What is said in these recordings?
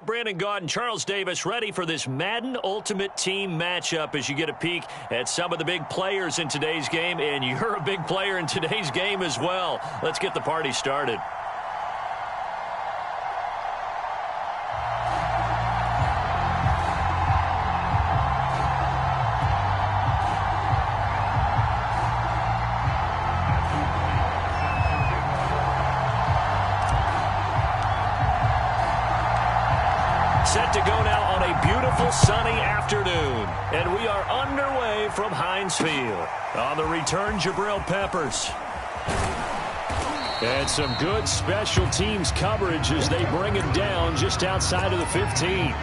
Brandon Gaud and Charles Davis ready for this Madden Ultimate Team matchup as you get a peek at some of the big players in today's game, and you're a big player in today's game as well. Let's get the party started. Set to go now on a beautiful sunny afternoon. And we are underway from Heinz Field. On the return, Jabril Peppers. And some good special teams coverage as they bring it down just outside of the 15.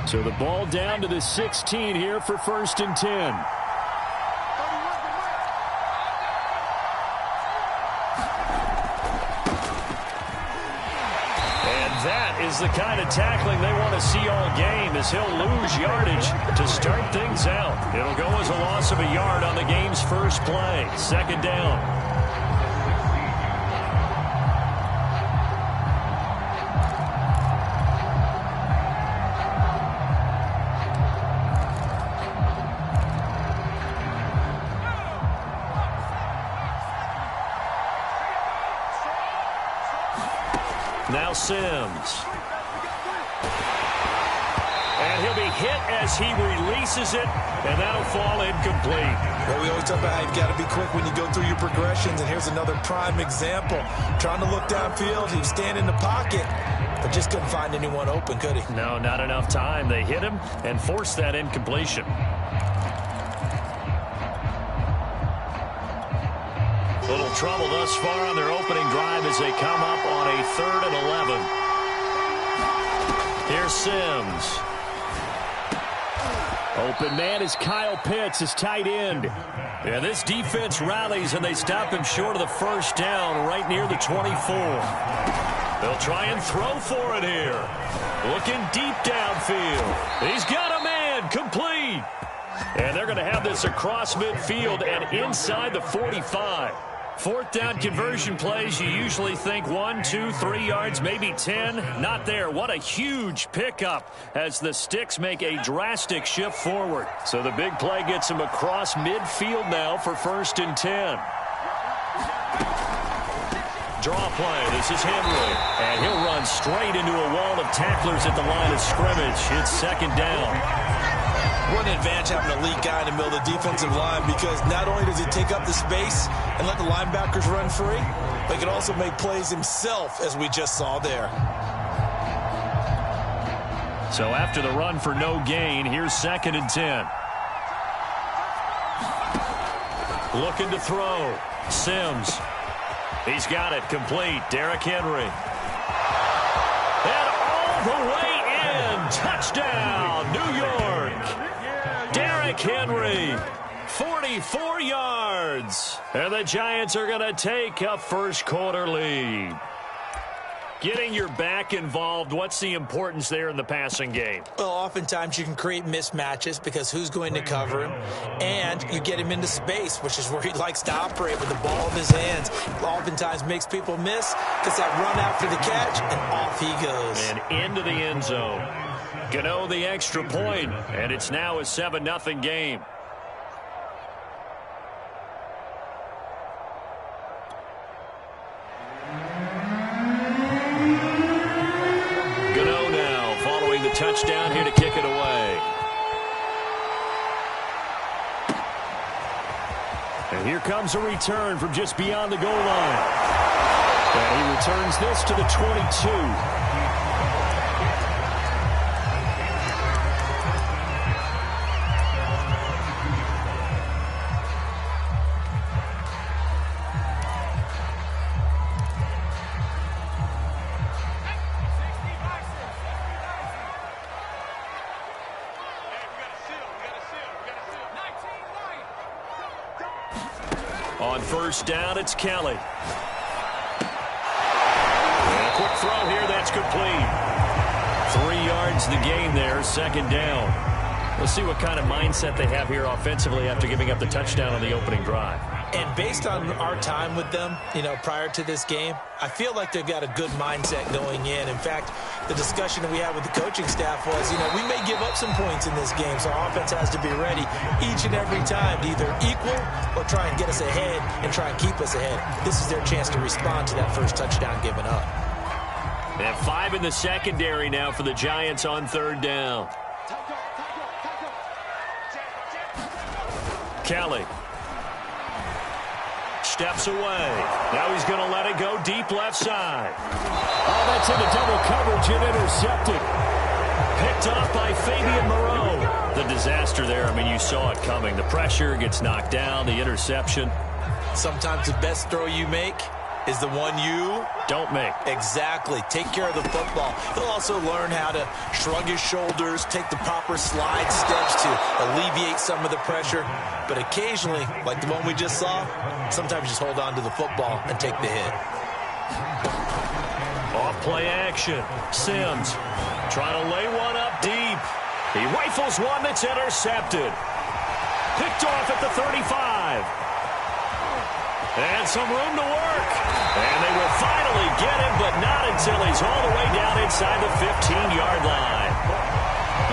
So the ball down to the 16 here for 1st and 10. And that is the kind of tackling they want to see all game, as he'll lose yardage to start things out. It'll go as a loss of a yard on the game's first play. 2nd down. Now Sims. And he'll be hit as he releases it, and that'll fall incomplete. Well, we always talk about how you've got to be quick when you go through your progressions, and here's another prime example. Trying to look downfield, he was standing in the pocket, but just couldn't find anyone open, could he? No, not enough time. They hit him and forced that incompletion. Little trouble thus far on their opening drive as they come up on a 3rd and 11. Here's Sims. Open man is Kyle Pitts, his tight end. And this defense rallies, and they stop him short of the 1st down right near the 24. They'll try and throw for it here. Looking deep downfield. He's got a man, complete. And they're going to have this across midfield and inside the 45. 4th down conversion plays, you usually think 1, 2, 3 yards, maybe 10. Not there. What a huge pickup as the Sticks make a drastic shift forward. So the big play gets them across midfield now for 1st and 10. Draw play. This is Henry. And he'll run straight into a wall of tacklers at the line of scrimmage. It's 2nd down. What an advantage having an elite guy in the middle of the defensive line, because not only does he take up the space and let the linebackers run free, but he can also make plays himself, as we just saw there. So after the run for no gain, here's 2nd and 10. Looking to throw. Sims. He's got it complete. Derrick Henry. And all the way in. Touchdown, New York. Derrick Henry, 44 yards. And the Giants are going to take a 1st quarter lead. Getting your back involved, what's the importance there in the passing game? Well, oftentimes you can create mismatches because who's going to cover him, and you get him into space, which is where he likes to operate with the ball in his hands. Oftentimes makes people miss, gets that run after the catch, and off he goes. And into the end zone. Gano the extra point, and it's now a 7-0 game. Gano now following the touchdown here to kick it away. And here comes a return from just beyond the goal line. And he returns this to the 22. On first down, it's Kelly. And a quick throw here, that's complete. 3 yards the gain there, second down. We'll see what kind of mindset they have here offensively after giving up the touchdown on the opening drive. And based on our time with them, prior to this game, I feel like they've got a good mindset going in. In fact, the discussion that we had with the coaching staff was, we may give up some points in this game, so our offense has to be ready each and every time to either equal or try and get us ahead and try and keep us ahead. This is their chance to respond to that first touchdown given up. And 5 in the secondary now for the Giants on third down. Kelly steps away. Now he's going to let it go deep left side. Oh, that's into double coverage and intercepted. Picked off by Fabian Moreau. The disaster there, you saw it coming. The pressure gets knocked down, the interception. Sometimes the best throw you make is the one you don't make. Exactly. Take care of the football. He'll also learn how to shrug his shoulders, take the proper slide steps to alleviate some of the pressure. But occasionally, like the one we just saw, sometimes just hold on to the football and take the hit. Off play action. Sims trying to lay one up deep. He rifles one that's intercepted. Picked off at the 35. And some room to work. And they will finally get him, but not until he's all the way down inside the 15-yard line.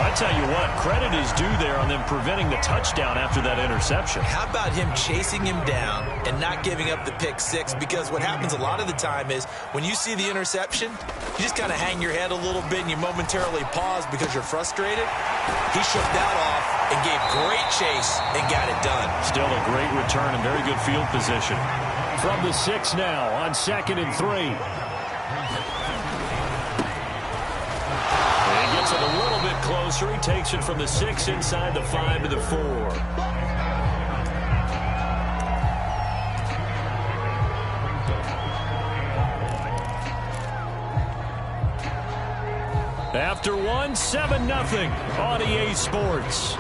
I tell you what, credit is due there on them preventing the touchdown after that interception. How about him chasing him down and not giving up the pick six? Because what happens a lot of the time is when you see the interception, you just kind of hang your head a little bit and you momentarily pause because you're frustrated. He shook that off and gave great chase and got it done. Still a great return and very good field position. From the 6 now on 2nd and 3. Gets it a little bit closer. He takes it from the 6 inside the 5 to the 4. After 1, 7-0 on EA Sports.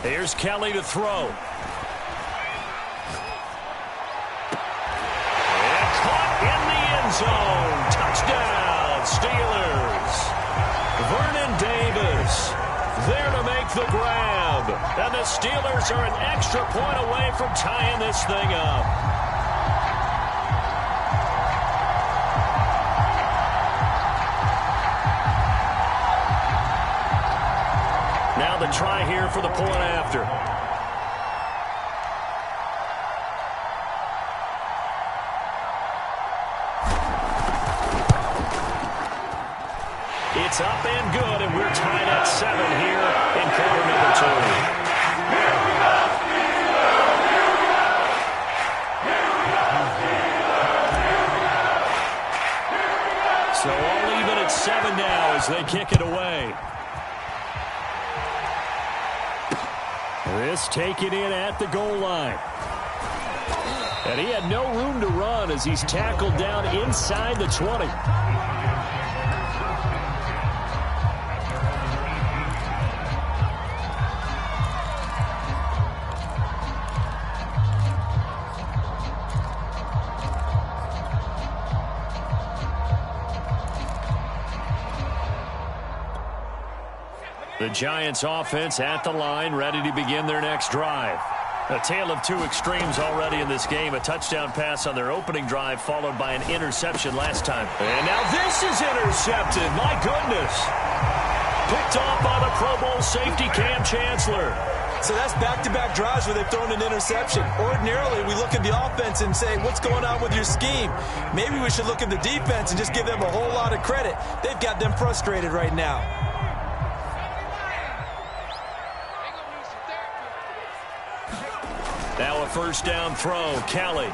Here's Kelly to throw. And caught in the end zone. Touchdown, Steelers. Vernon Davis there to make the grab. And the Steelers are an extra point away from tying this thing up. Now the try here for the point after. It's up and good, and we're tied at 7 here in quarter number 2. So all even at 7 now as they kick it away. This taken in at the goal line. And he had no room to run as he's tackled down inside the 20. The Giants offense at the line, ready to begin their next drive. A tale of 2 extremes already in this game. A touchdown pass on their opening drive, followed by an interception last time. And now this is intercepted. My goodness. picked off by the Pro Bowl safety Cam Chancellor. So that's back-to-back drives where they've thrown an interception. Ordinarily, we look at the offense and say, what's going on with your scheme? Maybe we should look at the defense and just give them a whole lot of credit. They've got them frustrated right now. Now a first down throw. Kelly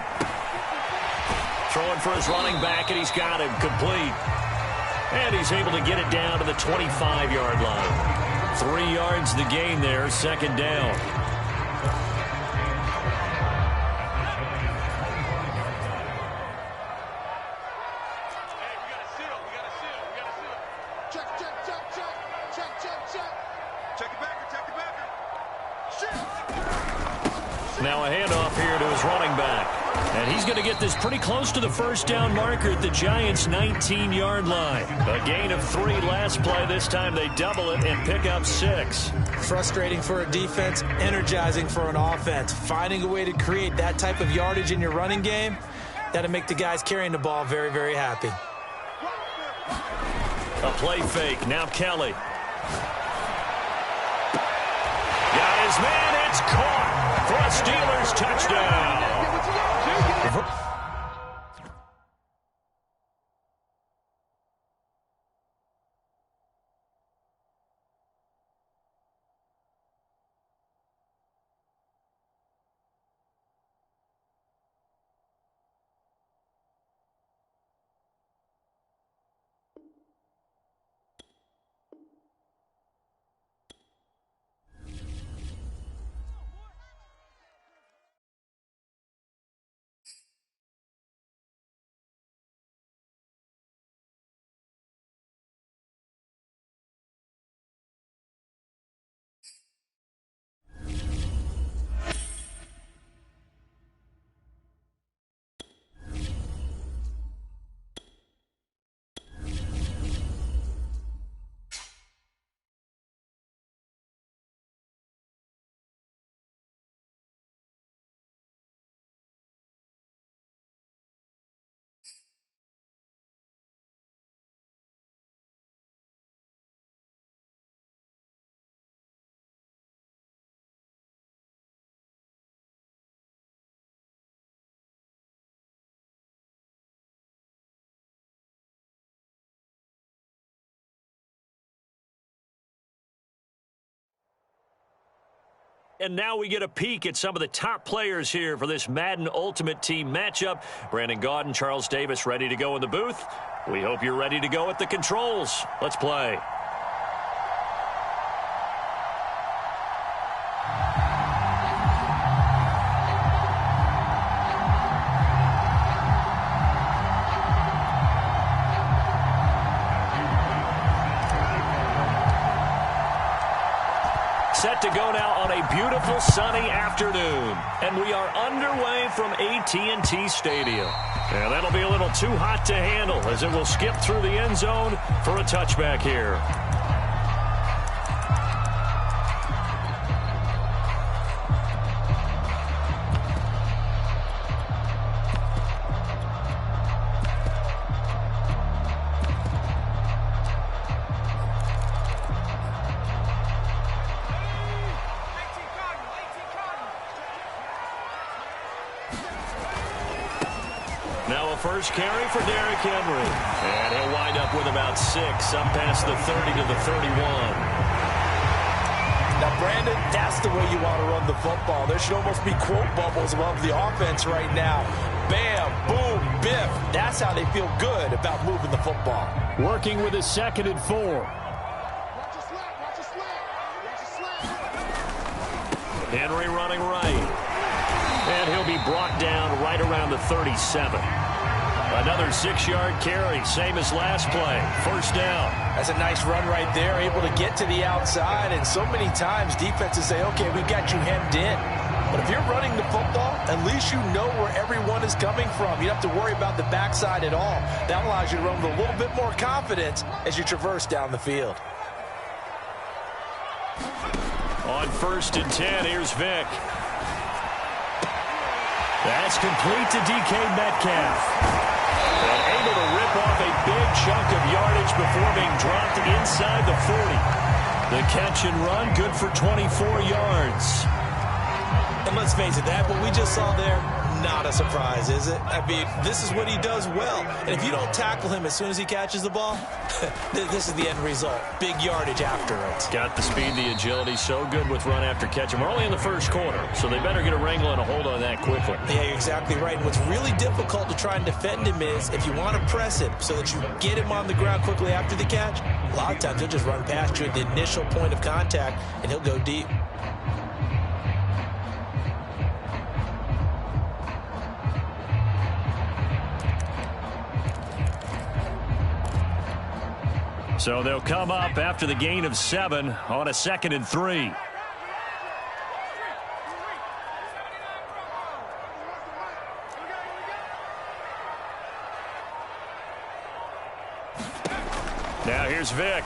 throwing for his running back, and he's got him complete. And he's able to get it down to the 25-yard line. 3 yards the gain there, second down. Now a handoff here to his running back. And he's going to get this pretty close to the first down marker at the Giants' 19-yard line. A gain of 3 last play. This time they double it and pick up 6. Frustrating for a defense, energizing for an offense. Finding a way to create that type of yardage in your running game, that'll make the guys carrying the ball very, very happy. A play fake. Now Kelly. Got his man. It's caught for a Steelers touchdown. And now we get a peek at some of the top players here for this Madden Ultimate Team matchup. Brandon Gaudin, Charles Davis ready to go in the booth. We hope you're ready to go at the controls. Let's play. Set to go now on a beautiful sunny afternoon. And we are underway from AT&T Stadium. And that'll be a little too hot to handle as it will skip through the end zone for a touchback here. Now a first carry for Derrick Henry. And he'll wind up with about 6, up past the 30 to the 31. Now, Brandon, that's the way you want to run the football. There should almost be quote bubbles above the offense right now. Bam, boom, biff. That's how they feel good about moving the football. Working with his 2nd and 4. Henry running right. And he'll be brought down right around the 37. Another 6-yard carry, same as last play. First down. That's a nice run right there, able to get to the outside. And so many times defenses say, okay, we've got you hemmed in. But if you're running the football, at least you know where everyone is coming from. You don't have to worry about the backside at all. That allows you to run with a little bit more confidence as you traverse down the field. On 1st and 10, here's Vick. That's complete to DK Metcalf. And able to rip off a big chunk of yardage before being dropped inside the 40. The catch and run, good for 24 yards. And let's face it, that what we just saw there, not a surprise, is it? I mean, this is what he does well. And if you don't tackle him as soon as he catches the ball, this is the end result. Big yardage after it. Got the speed, the agility, so good with run after catch. And we're only in the first quarter, so they better get a wrangle and a hold on that quickly. Yeah, you're exactly right. And what's really difficult to try and defend him is if you want to press him so that you get him on the ground quickly after the catch, a lot of times he'll just run past you at the initial point of contact, and he'll go deep. So they'll come up after the gain of 7 on a 2nd and 3. Now here's Vick.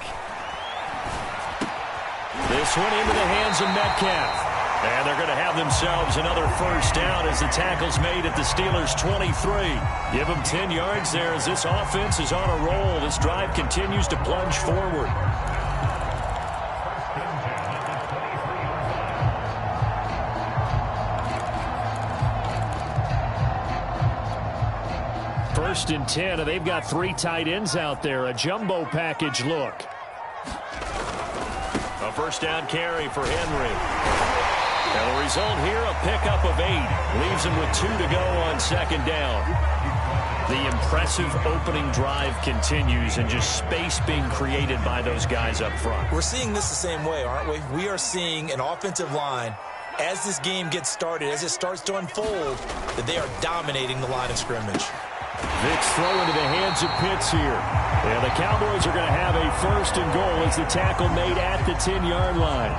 This one into the hands of Metcalf. And they're going to have themselves another first down as the tackle's made at the Steelers' 23. Give them 10 yards there as this offense is on a roll. This drive continues to plunge forward. First and 10, and they've got 3 tight ends out there. A jumbo package look. A first down carry for Henry. And the result here, a pickup of 8. Leaves him with 2 to go on 2nd down. The impressive opening drive continues and just space being created by those guys up front. We're seeing this the same way, aren't we? We are seeing an offensive line, as this game gets started, as it starts to unfold, that they are dominating the line of scrimmage. Vick's throw into the hands of Pitts here. And the Cowboys are going to have a first and goal as the tackle made at the 10-yard line.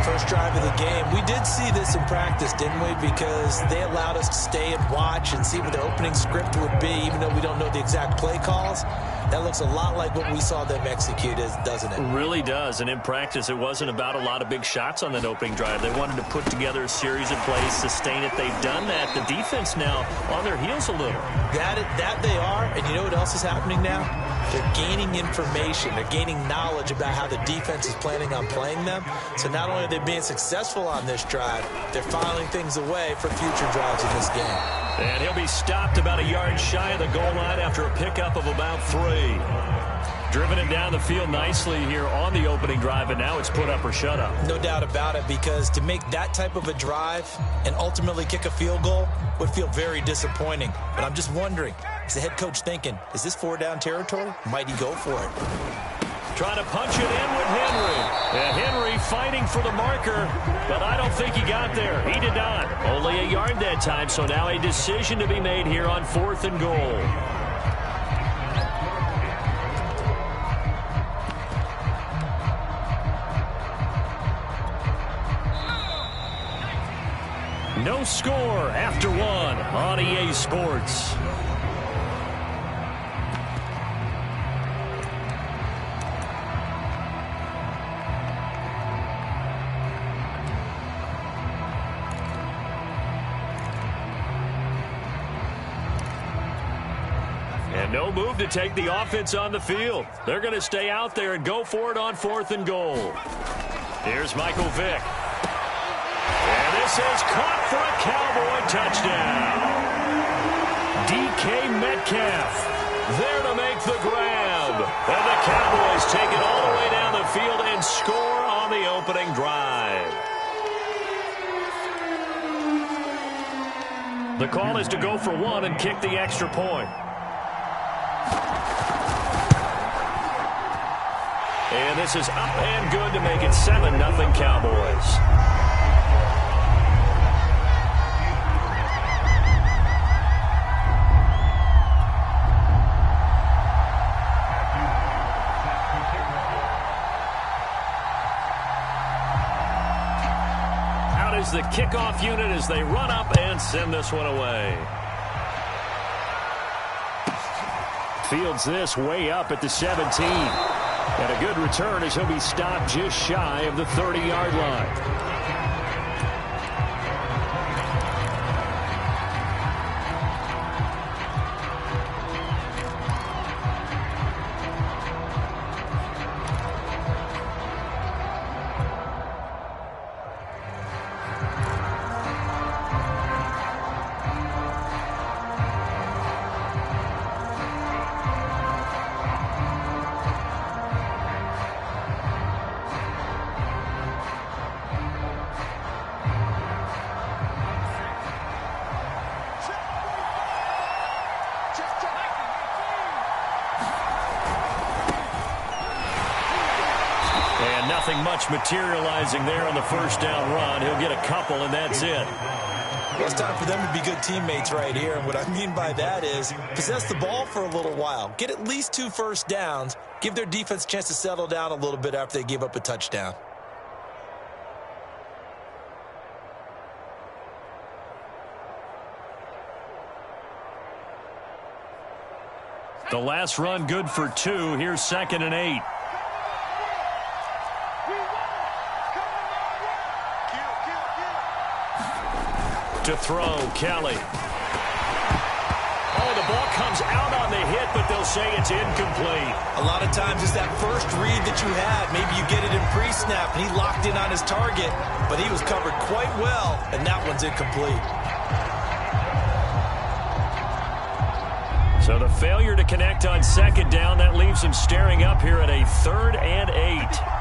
First drive of the game. We did see this in practice, didn't we? Because they allowed us to stay and watch and see what their opening script would be, even though we don't know the exact play calls. That looks a lot like what we saw them execute, doesn't it? It really does. And in practice, it wasn't about a lot of big shots on that opening drive. They wanted to put together a series of plays, sustain it. They've done that. The defense now on their heels a little. That they are. And you know what else is happening now? They're gaining information. They're gaining knowledge about how the defense is planning on playing them. So not only are they being successful on this drive, they're filing things away for future drives in this game. And he'll be stopped about a yard shy of the goal line after a pickup of about 3. Driven it down the field nicely here on the opening drive, and now it's put up or shut up. No doubt about it, because to make that type of a drive and ultimately kick a field goal would feel very disappointing. But I'm just wondering, is the head coach thinking, is this 4-down territory? Might he go for it? Trying to punch it in with Henry. And Henry fighting for the marker, but I don't think he got there. He did not. Only a yard that time, so now a decision to be made here on 4th and goal. No score after 1 on EA Sports. And no move to take the offense on the field. They're going to stay out there and go for it on 4th and goal. Here's Michael Vick. And this is caught for a Cowboy touchdown. DK Metcalf there to make the grab. And the Cowboys take it all the way down the field and score on the opening drive. The call is to go for 1 and kick the extra point. And this is up and good to make it 7-0 Cowboys. Out is the kickoff unit as they run up and send this one away. Fields this way up at the 17. And a good return as he'll be stopped just shy of the 30-yard line. Nothing much materializing there on the first down run. He'll get a couple, and that's it. Well, it's time for them to be good teammates right here. And what I mean by that is possess the ball for a little while. Get at least 2 first downs. Give their defense a chance to settle down a little bit after they give up a touchdown. The last run good for 2. Here's 2nd and 8. To throw, Kelly. Oh, the ball comes out on the hit, but they'll say it's incomplete. A lot of times it's that first read that you had. Maybe you get it in pre-snap, and he locked in on his target, but he was covered quite well, and that one's incomplete. So the failure to connect on 2nd down, that leaves him staring up here at a 3rd and 8.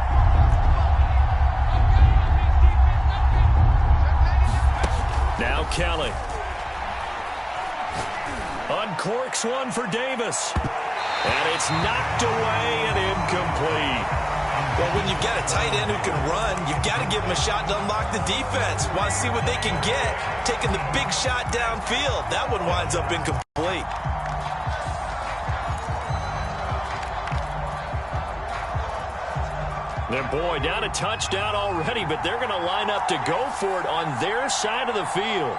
Now Kelly. Uncorks one for Davis. And it's knocked away and incomplete. Well, when you've got a tight end who can run, you've got to give him a shot to unlock the defense. Want to see what they can get, taking the big shot downfield. That one winds up incomplete. Their boy down a touchdown already, but they're going to line up to go for it on their side of the field.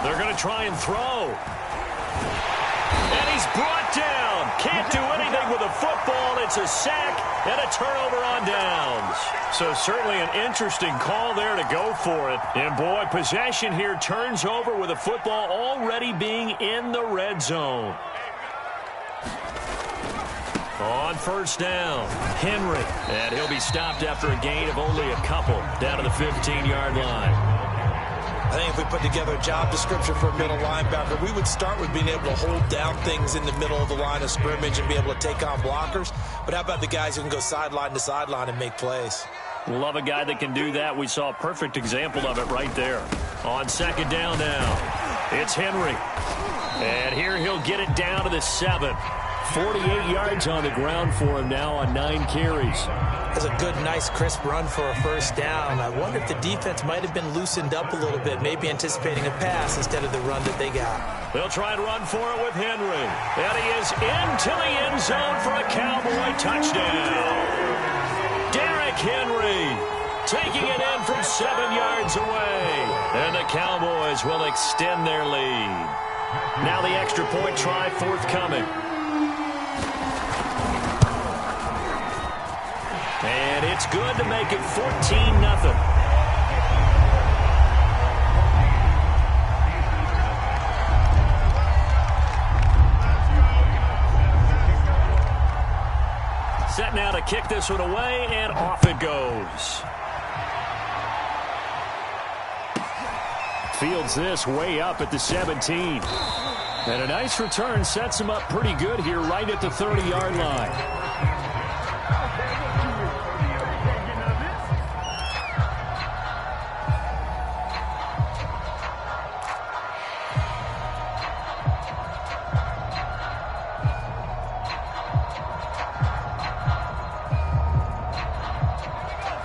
They're going to try and throw. And he's brought down. Can't do anything with a football. It's a sack and a turnover on downs. So certainly an interesting call there to go for it. And boy, possession here turns over with a football already being in the red zone. On first down, Henry. And he'll be stopped after a gain of only a couple down to the 15-yard line. I think if we put together a job description for a middle linebacker, we would start with being able to hold down things in the middle of the line of scrimmage and be able to take on blockers. But how about the guys who can go sideline to sideline and make plays? Love a guy that can do that. We saw a perfect example of it right there. On 2nd down now, it's Henry. And here he'll get it down to the 7. 48 yards on the ground for him now on 9 carries. That's a good, nice, crisp run for a first down. I wonder if the defense might have been loosened up a little bit, maybe anticipating a pass instead of the run that they got. They'll try and run for it with Henry. And he is into the end zone for a Cowboy touchdown. Derrick Henry taking it in from 7 yards away. And the Cowboys will extend their lead. Now the extra point try forthcoming. And it's good to make it 14-0. Set now to kick this one away, and off it goes. Fields this way up at the 17. And a nice return sets him up pretty good here right at the 30-yard line.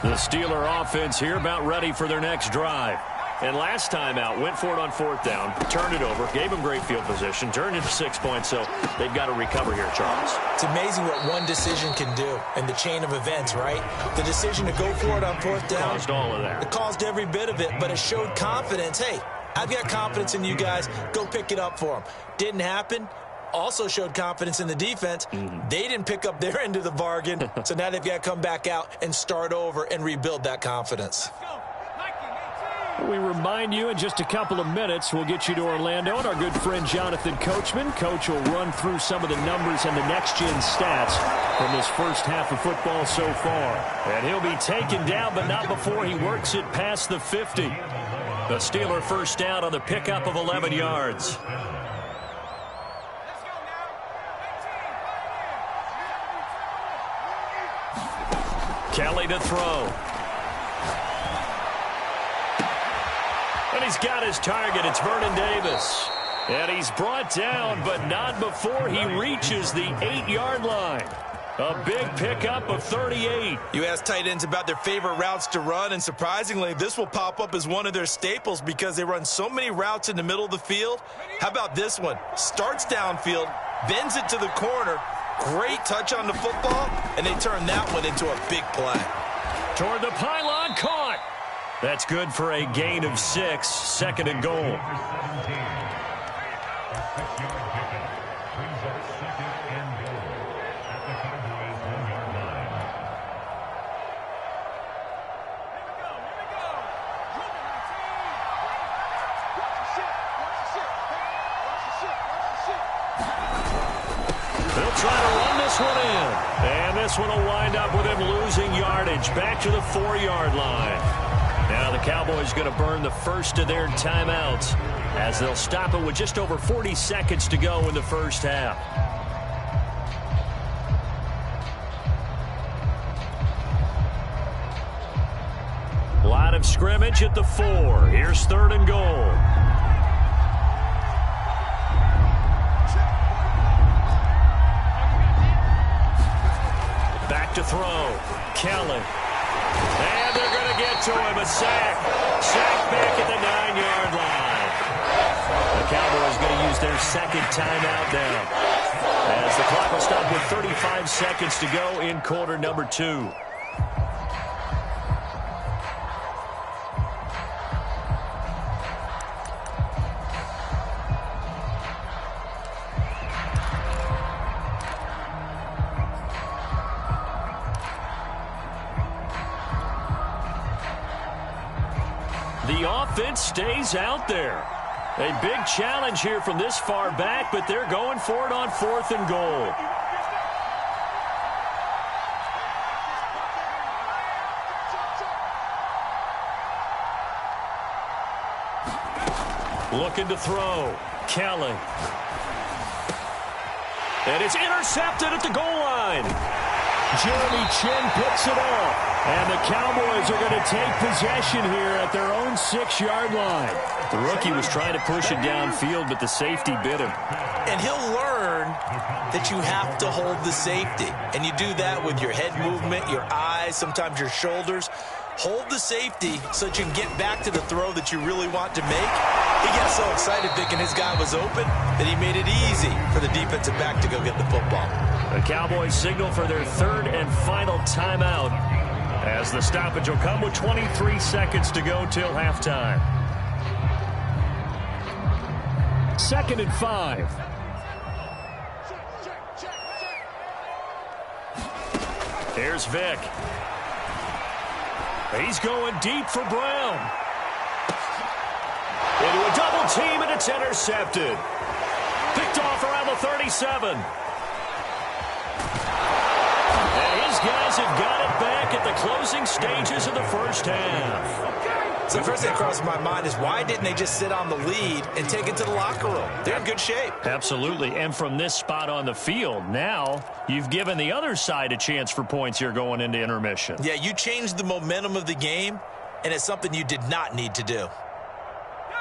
The Steeler offense here about ready for their next drive. And last time out, went for it on 4th down, turned it over, gave them great field position, turned it to 6 points, so they've got to recover here, Charles. It's amazing what one decision can do in the chain of events, right? The decision to go for it on 4th down. Caused all of that. It caused every bit of it, but it showed confidence. Hey, I've got confidence in you guys. Go pick it up for them. Didn't happen. Also showed confidence in the defense. They didn't pick up their end of the bargain, so now they've got to come back out and start over and rebuild that confidence. We remind you in just a couple of minutes, we'll get you to Orlando and our good friend Jonathan Coachman. Coach will run through some of the numbers and the next-gen stats from this first half of football so far. And he'll be taken down, but not before he works it past the 50. The Steeler first down on the pickup of 11 yards. Kelly to throw. And he's got his target. It's Vernon Davis. And he's brought down, but not before he reaches the 8-yard line. A big pickup of 38. You ask tight ends about their favorite routes to run, and surprisingly, this will pop up as one of their staples because they run so many routes in the middle of the field. How about this one? Starts downfield, bends it to the corner, great touch on the football, and they turn that one into a big play. Toward the pylon, caught. That's good for a gain of 6, 2nd and goal. And this one will wind up with him losing yardage back to the 4-yard line. Now the Cowboys going to burn the first of their timeouts as they'll stop it with just over 40 seconds to go in the first half. Line of scrimmage at the 4. Here's 3rd and goal. Back to throw. Kelly. And they're going to get to him. A sack. Sack back at the 9-yard line. The Cowboys going to use their 2nd timeout now, as the clock will stop with 35 seconds to go in quarter number 2. The offense stays out there. A big challenge here from this far back, but they're going for it on 4th and goal. Looking to throw. Kelly. And it's intercepted at the goal line. Jeremy Chin picks it off. And the Cowboys are going to take possession here at their own 6-yard line. The rookie was trying to push it downfield, but the safety bit him. And he'll learn that you have to hold the safety. And you do that with your head movement, your eyes, sometimes your shoulders. Hold the safety so that you can get back to the throw that you really want to make. He gets so excited thinking his guy was open that he made it easy for the defensive back to go get the football. The Cowboys signal for their 3rd and final timeout, as the stoppage will come with 23 seconds to go till halftime. 2nd and 5. Here's Vick. He's going deep for Brown. Into a double team, and it's intercepted. Picked off around the 37. Guys have got it back at the closing stages of the first half. So the first thing that crossed my mind is, why didn't they just sit on the lead and take it to the locker room? They're in good shape. Absolutely. And from this spot on the field, now you've given the other side a chance for points here going into intermission. Yeah, you changed the momentum of the game, and it's something you did not need to do.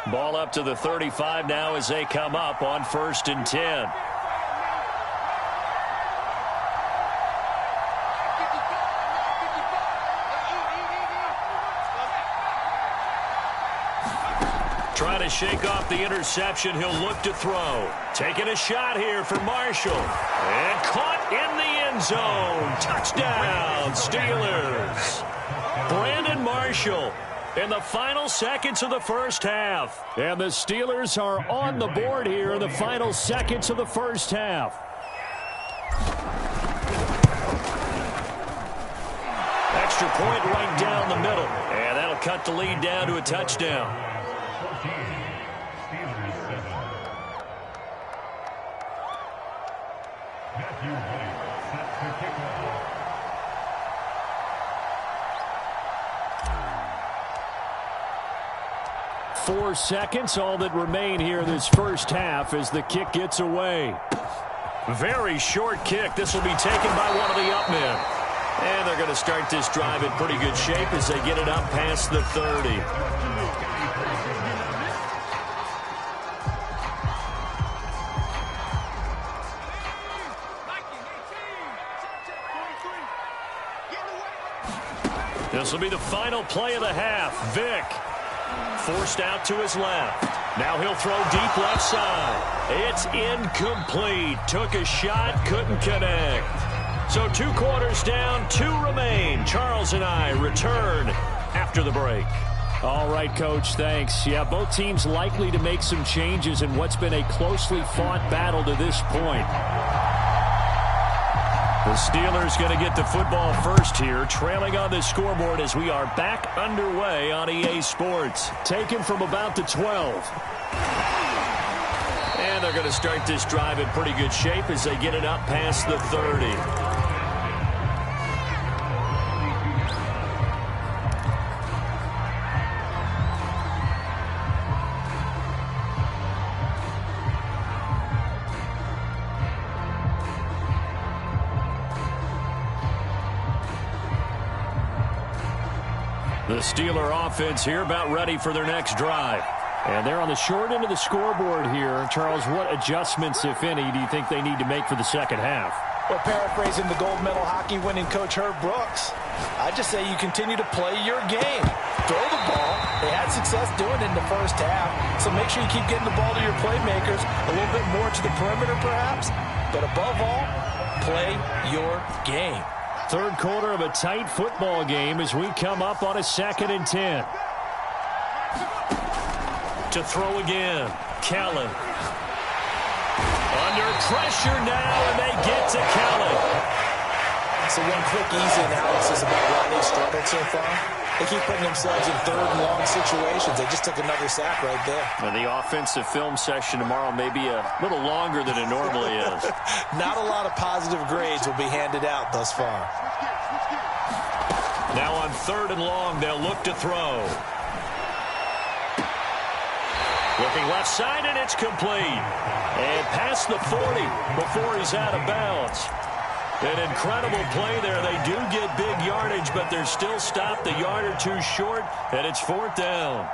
Ball up to the 35 now as they come up on 1st and 10. Trying to shake off the interception. He'll look to throw. Taking a shot here for Marshall. And caught in the end zone. Touchdown, Steelers. Brandon Marshall in the final seconds of the first half. And the Steelers are on the board here in the final seconds of the first half. Extra point right down the middle. And that'll cut the lead down to a touchdown. 4 seconds, all that remain here this first half as the kick gets away. Very short kick. This will be taken by one of the up men. And they're going to start this drive in pretty good shape as they get it up past the 30. This will be the final play of the half. Vick forced out to his left. Now he'll throw deep left side. It's incomplete. Took a shot, couldn't connect. So 2 quarters down, 2 remain. Charles and I return after the break. All right, Coach, thanks. Yeah, both teams likely to make some changes in what's been a closely fought battle to this point. The Steelers going to get the football first here, trailing on the scoreboard as we are back underway on EA Sports. Taken from about the 12. And they're going to start this drive in pretty good shape as they get it up past the 30. The Steeler offense here about ready for their next drive. And they're on the short end of the scoreboard here. Charles, what adjustments, if any, do you think they need to make for the second half? Well, paraphrasing the gold medal hockey winning coach Herb Brooks, I just say you continue to play your game. Throw the ball. They had success doing it in the first half, so make sure you keep getting the ball to your playmakers, a little bit more to the perimeter perhaps, but above all, play your game. Third quarter of a tight football game as we come up on a 2nd and 10. To throw again, Kellen. Under pressure now, and they get to Kellen. So one quick, easy analysis about why they struggled so far. They keep putting themselves in 3rd and long situations. They just took another sack right there. And the offensive film session tomorrow may be a little longer than it normally is. Not a lot of positive grades will be handed out thus far. Now on 3rd and long, they'll look to throw. Looking left side, and it's complete. And past the 40 before he's out of bounds. An incredible play there. They do get big yardage, but they're still stopped a yard or 2 short, and it's 4th down.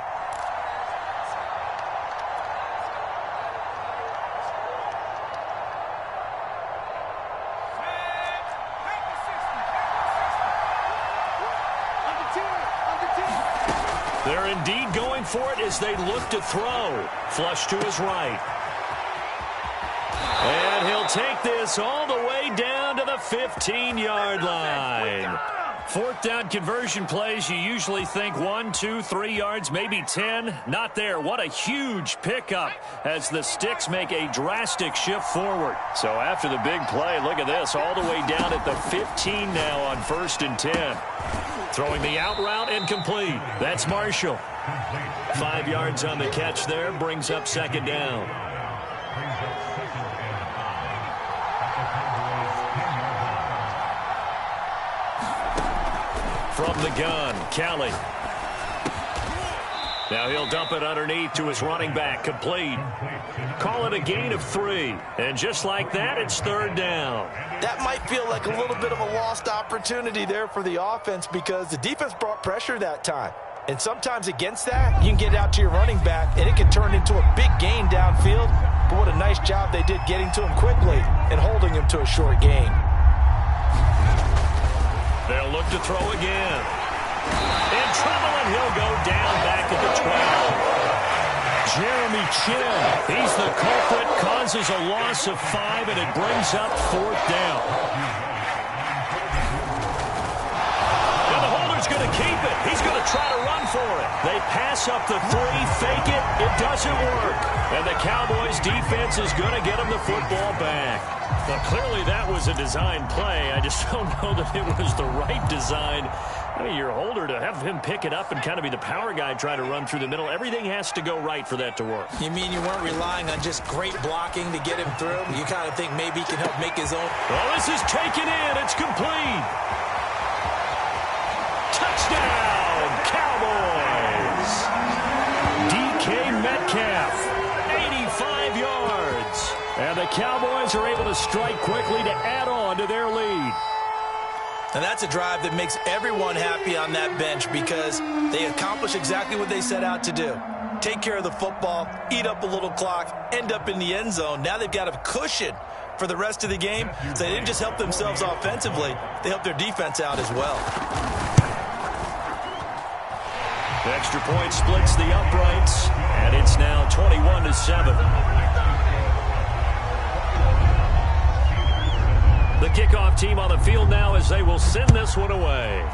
They're indeed going for it as they look to throw. Flush to his right. And he'll take this all the way down to the 15-yard line. 4th down conversion plays, you usually think 1, 2, 3 yards, maybe 10. Not there. What a huge pickup as the Sticks make a drastic shift forward. So after the big play, look at this, all the way down at the 15 now on 1st and 10. Throwing the out route incomplete. That's Marshall. 5 yards on the catch there, brings up 2nd down. From the gun, Kelly. Now he'll dump it underneath to his running back, complete. Call it a gain of 3. And just like that, it's 3rd down. That might feel like a little bit of a lost opportunity there for the offense because the defense brought pressure that time. And sometimes against that, you can get out to your running back, and it can turn into a big gain downfield. But what a nice job they did getting to him quickly and holding him to a short gain. They'll look to throw again. In trouble, and he'll go down back at the 12. Jeremy Chin, he's the culprit, causes a loss of 5, and it brings up 4th down. Now the holder's going to keep it. He's going to try to run for it. They pass up the 3, fake it. It doesn't work. And the Cowboys defense is going to get him the football back. Well, clearly that was a design play. I just don't know that it was the right design. I mean, your holder to have him pick it up and kind of be the power guy trying to run through the middle. Everything has to go right for that to work. You mean you weren't relying on just great blocking to get him through? You kind of think maybe he can help make his own? Well, this is taken in. It's complete. Touchdown, Cowboys. DK Metcalf, 85 yards. And the Cowboys are able to strike quickly to add on to their lead. And that's a drive that makes everyone happy on that bench because they accomplish exactly what they set out to do. Take care of the football, eat up a little clock, end up in the end zone. Now they've got a cushion for the rest of the game. So they didn't just help themselves offensively, they helped their defense out as well. Extra point splits the uprights, and it's now 21-7. The kickoff team on the field now as they will send this one away.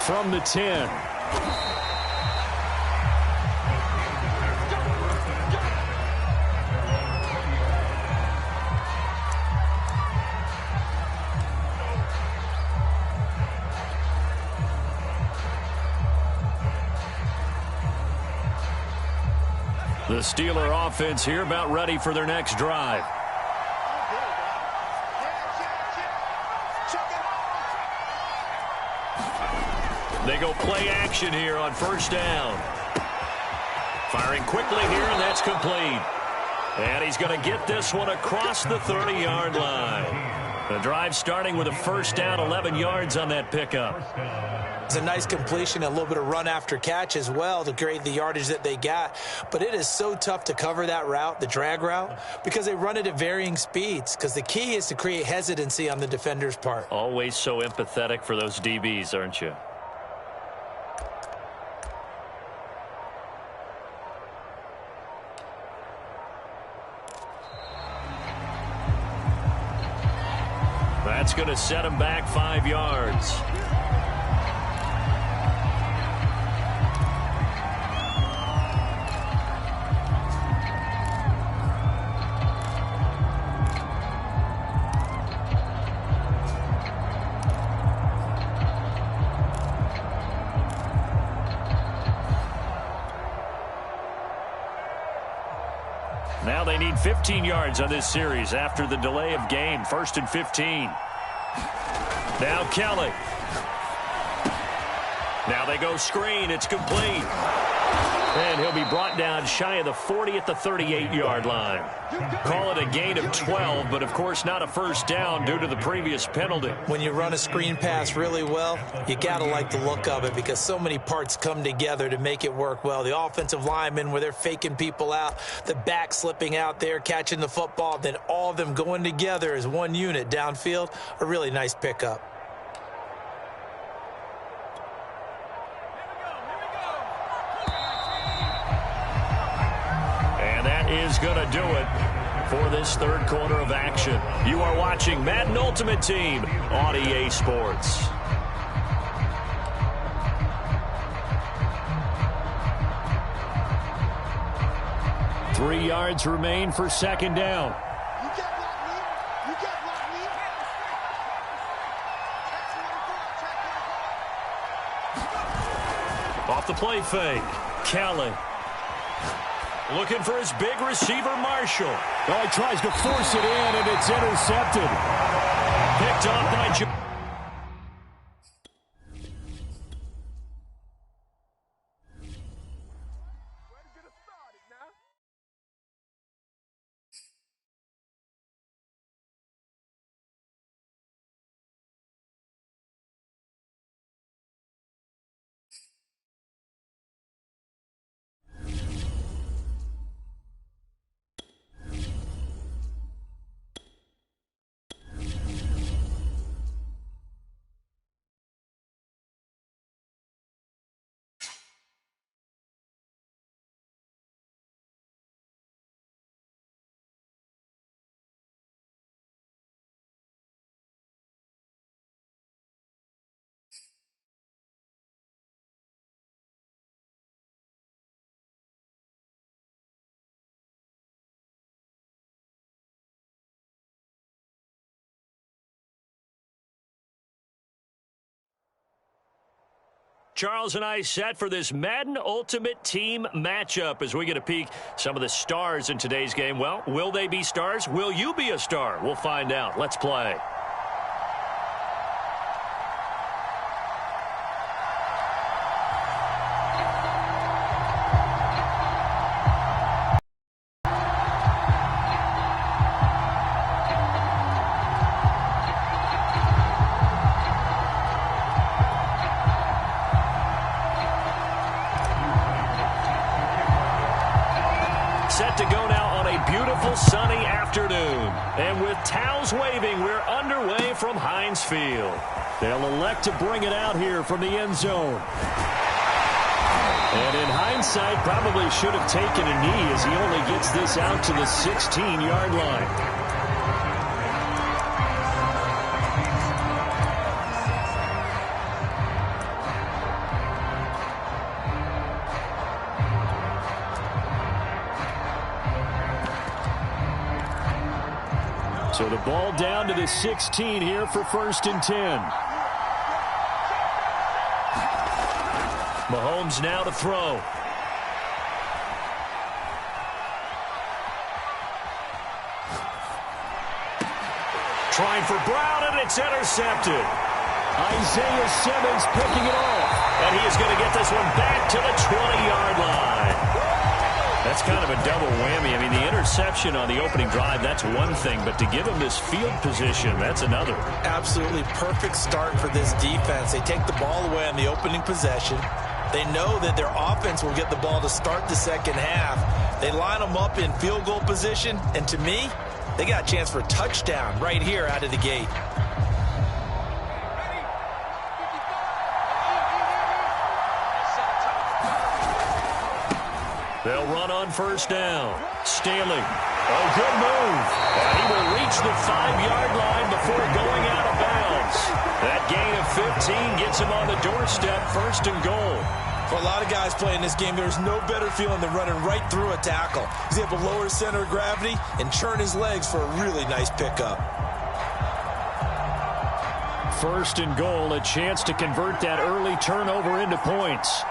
From the 10. The Steeler offense here about ready for their next drive. They go play action here on first down. Firing quickly here, and that's complete. And he's going to get this one across the 30-yard line. The drive starting with a first down, 11 yards on that pickup. It's a nice completion, a little bit of run after catch as well to create the yardage that they got. But it is so tough to cover that route, the drag route, because they run it at varying speeds. Because the key is to create hesitancy on the defender's part. Always so empathetic for those DBs, aren't you? That's going to set him back 5 yards. Now they need 15 yards on this series after the delay of game. 1st and 15. Now Kelly. Now they go screen. It's complete. And he'll be brought down shy of the 40 at the 38-yard line. Call it a gain of 12, but of course not a first down due to the previous penalty. When you run a screen pass really well, you got to like the look of it because so many parts come together to make it work well. The offensive linemen where they're faking people out, the back slipping out there, catching the football, then all of them going together as one unit downfield, a really nice pickup. Is going to do it for this third quarter of action. You are watching Madden Ultimate Team on EA Sports. Three yards remain for second down. Off the play fake, Kelly. Looking for his big receiver, Marshall. Oh, he tries to force it in, and it's intercepted. Picked up by Joe. Charles and I set for this Madden Ultimate Team matchup as we get a peek some of the stars in today's game. Well, will they be stars? Will you be a star? We'll find out. Let's play. Set to go now on a beautiful sunny afternoon. And with towels waving, we're underway from Heinz Field. They'll elect to bring it out here from the end zone. And in hindsight, probably should have taken a knee as he only gets this out to the 16-yard line. So the ball down to the 16 here for 1st and 10. Mahomes now to throw. Trying for Brown, and it's intercepted. Isaiah Simmons picking it off. And he is going to get this one back to the 20-yard line. That's kind of a double whammy. I mean, the interception on the opening drive, that's one thing. But to give him this field position, that's another. Absolutely perfect start for this defense. They take the ball away on the opening possession. They know that their offense will get the ball to start the second half. They line them up in field goal position. And to me, they got a chance for a touchdown right here out of the gate. They'll run on 1st down. Staley. Oh, good move. And he will reach the 5-yard line before going out of bounds. That gain of 15 gets him on the doorstep, 1st and goal. For a lot of guys playing this game, there's no better feeling than running right through a tackle. He's able to lower his center of gravity and churn his legs for a really nice pickup. 1st and goal, a chance to convert that early turnover into points.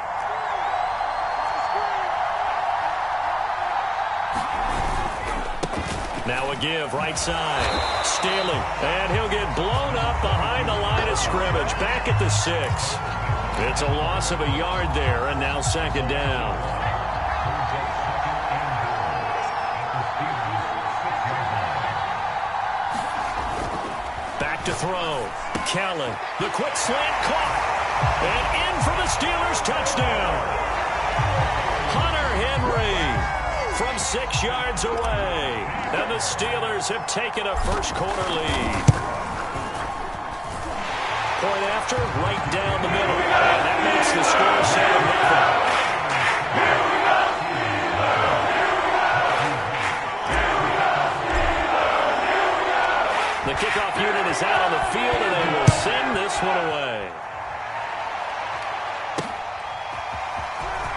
Now a give, right side. Staley, and he'll get blown up behind the line of scrimmage. Back at the 6. It's a loss of a yard there, and now 2nd down. Back to throw. Kellen, the quick slant caught. And in for the Steelers touchdown. Hunter Henry from 6 yards away. And the Steelers have taken a first-quarter lead. Point after, right down the middle. And that makes the score 7-0. The kickoff unit is out on the field, and they will send this one away.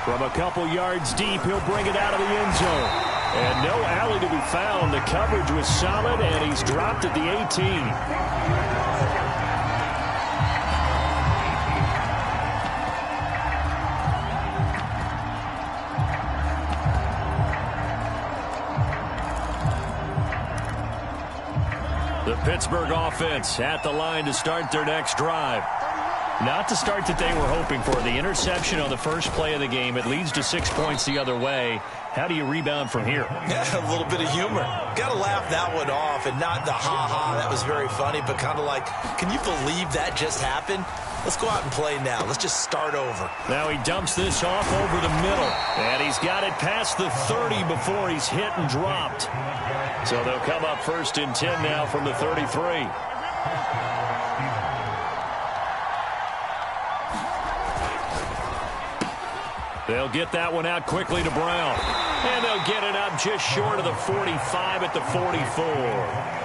From a couple yards deep, he'll bring it out of the end zone. And no alley to be found. The coverage was solid, and he's dropped at the 18. The Pittsburgh offense at the line to start their next drive. Not the start that they were hoping for. The interception on the first play of the game. It leads to 6 points the other way. How do you rebound from here? Yeah, a little bit of humor. Got to laugh that one off, and not the ha-ha, that was very funny, but kind of like, can you believe that just happened? Let's go out and play now. Let's just start over. Now he dumps this off over the middle. And he's got it past the 30 before he's hit and dropped. So they'll come up 1st and 10 now from the 33. They'll get that one out quickly to Brown. And they'll get it up just short of the 45 at the 44.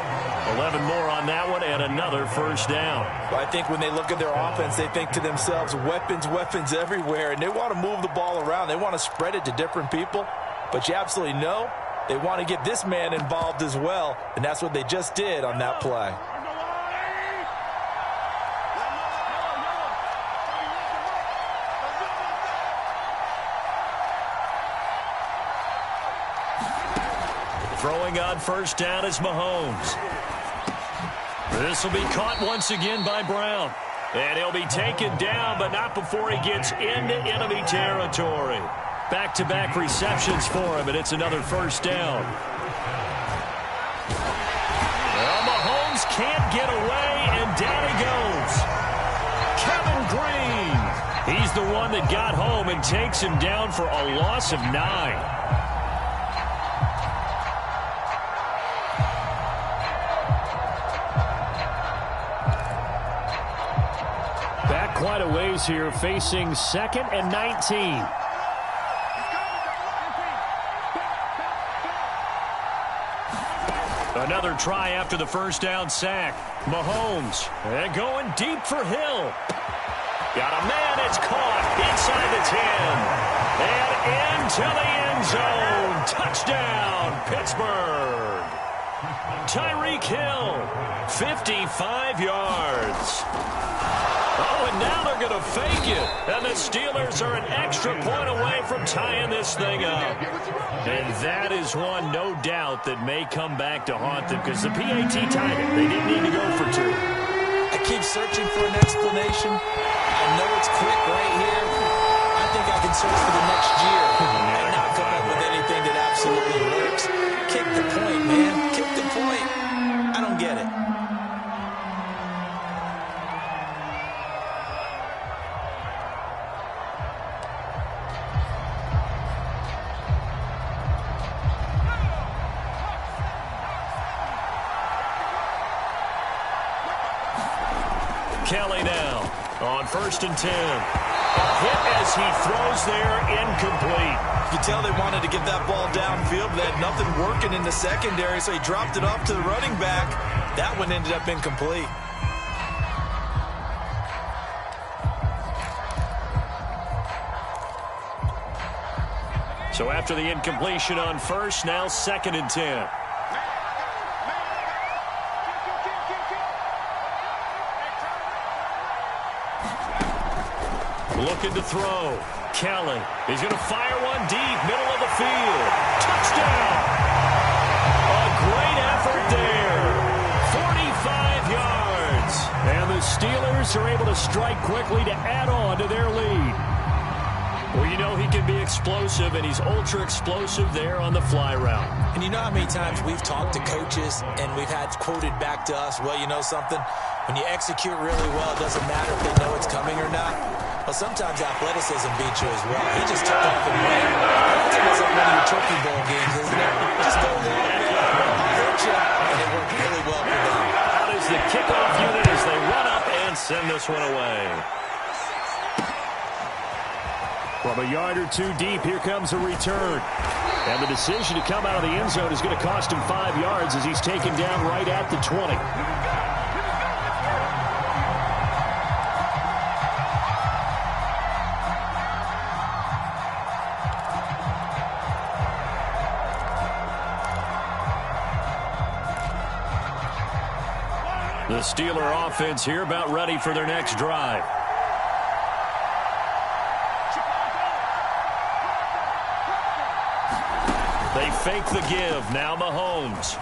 11 more on that one and another first down. Well, I think when they look at their offense, they think to themselves, weapons, weapons everywhere, and they want to move the ball around. They want to spread it to different people. But you absolutely know they want to get this man involved as well, and that's what they just did on that play. Throwing on first down is Mahomes. This will be caught once again by Brown. And he'll be taken down, but not before he gets into enemy territory. Back-to-back receptions for him, and it's another first down. Well, Mahomes can't get away, and down he goes. Kevin Green. He's the one that got home and takes him down for a loss of 9. quite a ways here, facing 2nd and 19. Another try after the first down sack. Mahomes, and going deep for Hill. Got a man, it's caught inside the 10. And into the end zone. Touchdown, Pittsburgh. Tyreek Hill, 55 yards. Oh, and now they're going to fake it. And the Steelers are an extra point away from tying this thing up. And that is one, no doubt, that may come back to haunt them because the PAT tied it. They didn't need to go for 2. I keep searching for an explanation. I know it's quick right here. I think I can search for the next year and not come up with anything that absolutely works. Kick the point, man. Kick the point. I don't get it. Kelly now on 1st and 10. A hit as he throws there, incomplete. You can tell they wanted to get that ball downfield, but they had nothing working in the secondary, so he dropped it off to the running back. That one ended up incomplete. So after the incompletion on 1st, now 2nd and 10. Looking to throw. Kelly. He's going to fire one deep, middle of the field. Touchdown! A great effort there. 45 yards. And the Steelers are able to strike quickly to add on to their lead. Well, you know he can be explosive, and he's ultra-explosive there on the fly route. And you know how many times we've talked to coaches and we've had quoted back to us, well, you know something? When you execute really well, it doesn't matter if they know it's coming or not. Well, sometimes athleticism beats you as well. He just took off and ran. That's almost like one of your turkey bowl games, isn't it? Just go there, I'll hurt you, and it worked really well for them. Out is the kickoff unit as they run up and send this one away. From a yard or 2 deep, here comes a return. And the decision to come out of the end zone is going to cost him 5 yards as he's taken down right at the 20. The Steeler offense here about ready for their next drive. They fake the give. Now Mahomes.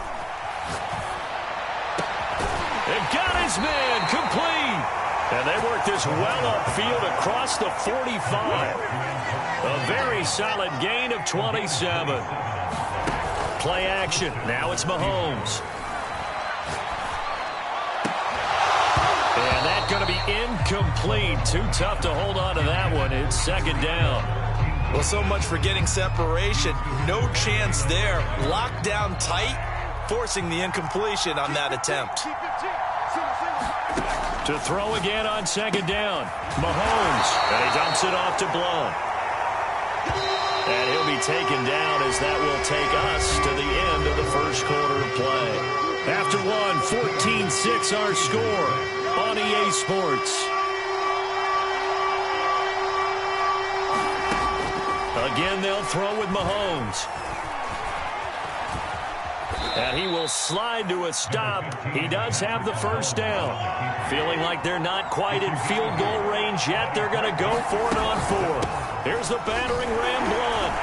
They've got his man complete. And they work this well upfield across the 45. A very solid gain of 27. Play action. Now it's Mahomes. And that's going to be incomplete. Too tough to hold on to that one. It's 2nd down. Well, so much for getting separation. No chance there. Locked down tight, forcing the incompletion on that attempt. To throw again on 2nd down. Mahomes. And he dumps it off to Blount. And he'll be taken down as that will take us to the end of the first quarter of play. After one, 14-6 our score on EA Sports. Again, they'll throw with Mahomes. And he will slide to a stop. He does have the first down. Feeling like they're not quite in field goal range yet. They're going to go for it on 4. Here's the battering ram, Blount.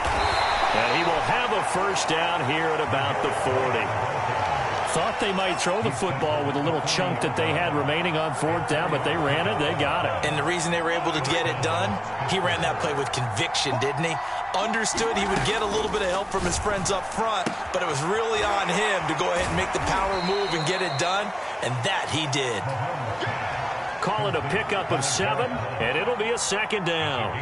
And he will have a first down here at about the 40. Thought they might throw the football with a little chunk that they had remaining on 4th down, but they ran it, they got it. And the reason they were able to get it done, he ran that play with conviction, didn't he? Understood he would get a little bit of help from his friends up front, but it was really on him to go ahead and make the power move and get it done, and that he did. Call it a pickup of 7, and it'll be a 2nd down.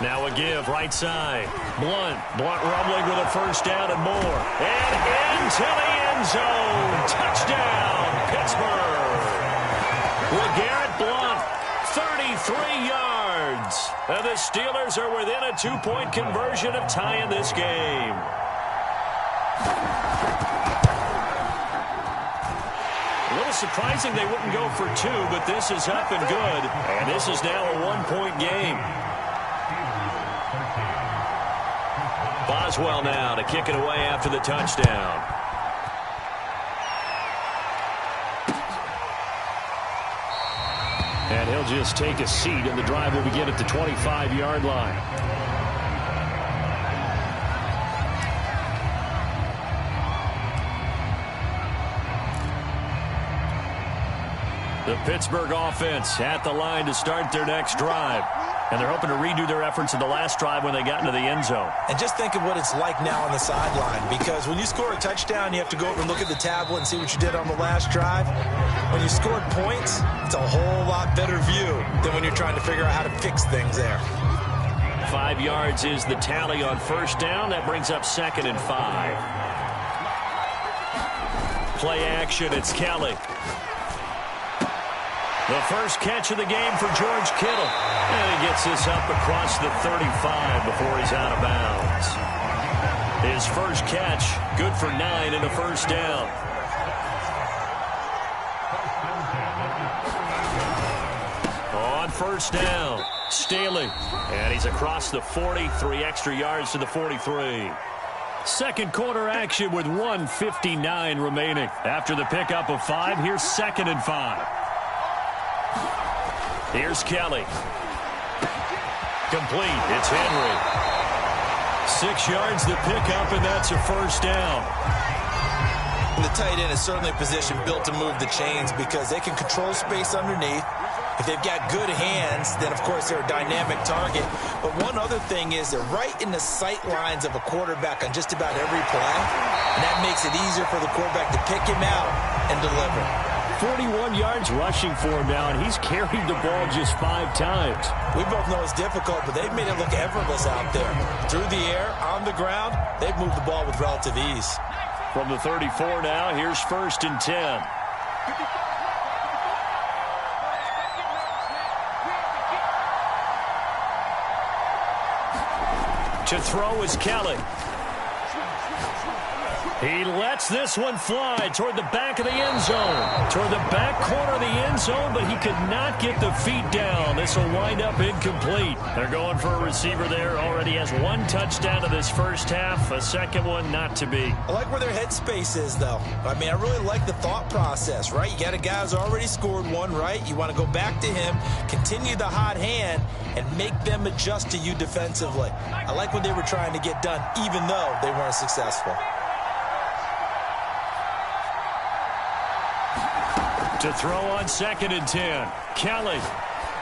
Now a give, right side. Blunt rumbling with a first down and more. And into the end zone. Touchdown, Pittsburgh. LeGarrette Blunt, 33 yards. And the Steelers are within a 2-point conversion of tying this game. A little surprising they wouldn't go for 2, but this is up and good. And this is now a 1-point game. Boswell now to kick it away after the touchdown. And he'll just take a seat, and the drive will begin at the 25-yard line. The Pittsburgh offense at the line to start their next drive. And they're hoping to redo their efforts in the last drive when they got into the end zone. And just think of what it's like now on the sideline, because when you score a touchdown, you have to go over and look at the tablet and see what you did on the last drive. When you scored points, it's a whole lot better view than when you're trying to figure out how to fix things there. 5 yards is the tally on first down. That brings up 2nd and 5. Play action, it's Kelly. The first catch of the game for George Kittle. And he gets this up across the 35 before he's out of bounds. His first catch, good for 9 and a first down. On first down, Staley. And he's across the 40, 3 extra yards to the 43. Second quarter action with 1:59 remaining. After the pickup of 5, here's 2nd and 5. Here's Kelly. Complete. It's Henry. 6 yards the pickup, and that's a first down. And the tight end is certainly a position built to move the chains because they can control space underneath. If they've got good hands, then, of course, they're a dynamic target. But one other thing is they're right in the sight lines of a quarterback on just about every play. And that makes it easier for the quarterback to pick him out and deliver. 41 yards rushing for him now, and he's carried the ball just 5 times. We both know it's difficult, but they've made it look effortless out there. Through the air, on the ground, they've moved the ball with relative ease. From the 34 now, here's 1st and 10. To throw is Kelly. He lets this one fly toward the back of the end zone. Toward the back corner of the end zone, but he could not get the feet down. This will wind up incomplete. They're going for a receiver there. Already has 1 touchdown to this first half. A second one not to be. I like where their headspace is, though. I mean, I really like the thought process, right? You got a guy who's already scored 1, right? You want to go back to him, continue the hot hand, and make them adjust to you defensively. I like what they were trying to get done, even though they weren't successful. To throw on 2nd and 10. Kelly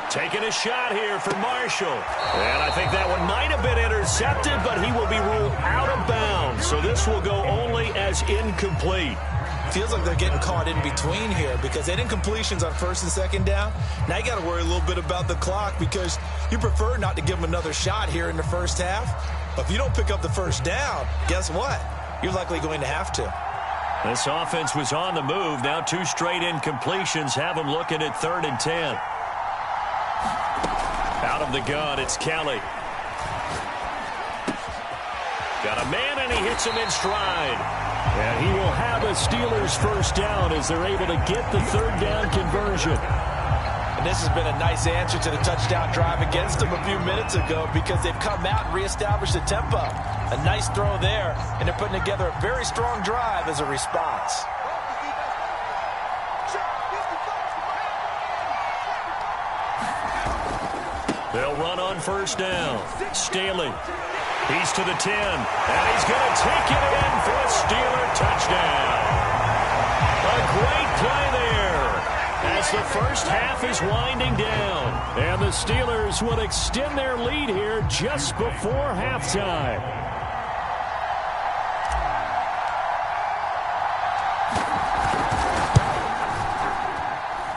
taking a shot here for Marshall. And I think that one might have been intercepted, but he will be ruled out of bounds. So this will go only as incomplete. Feels like they're getting caught in between here because they had incompletions on 1st and 2nd down. Now you got to worry a little bit about the clock because you prefer not to give them another shot here in the first half. But if you don't pick up the first down, guess what? You're likely going to have to. This offense was on the move. Now 2 straight incompletions have them looking at 3rd and 10. Out of the gun, it's Kelly. Got a man, and he hits him in stride. And he will have a Steelers first down as they're able to get the 3rd down conversion. And this has been a nice answer to the touchdown drive against them a few minutes ago because they've come out and reestablished the tempo. A nice throw there, and they're putting together a very strong drive as a response. They'll run on first down. Staley. He's to the 10, and he's going to take it in for a Steeler touchdown. A great play there as the first half is winding down. And the Steelers will extend their lead here just before halftime.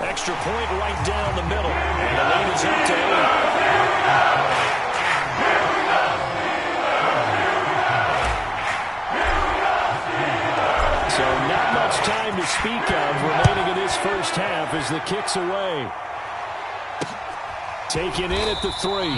Extra point right down the middle, and the lead is up to 8. speak of remaining in this first half as the kick's away. Taken in at the 3.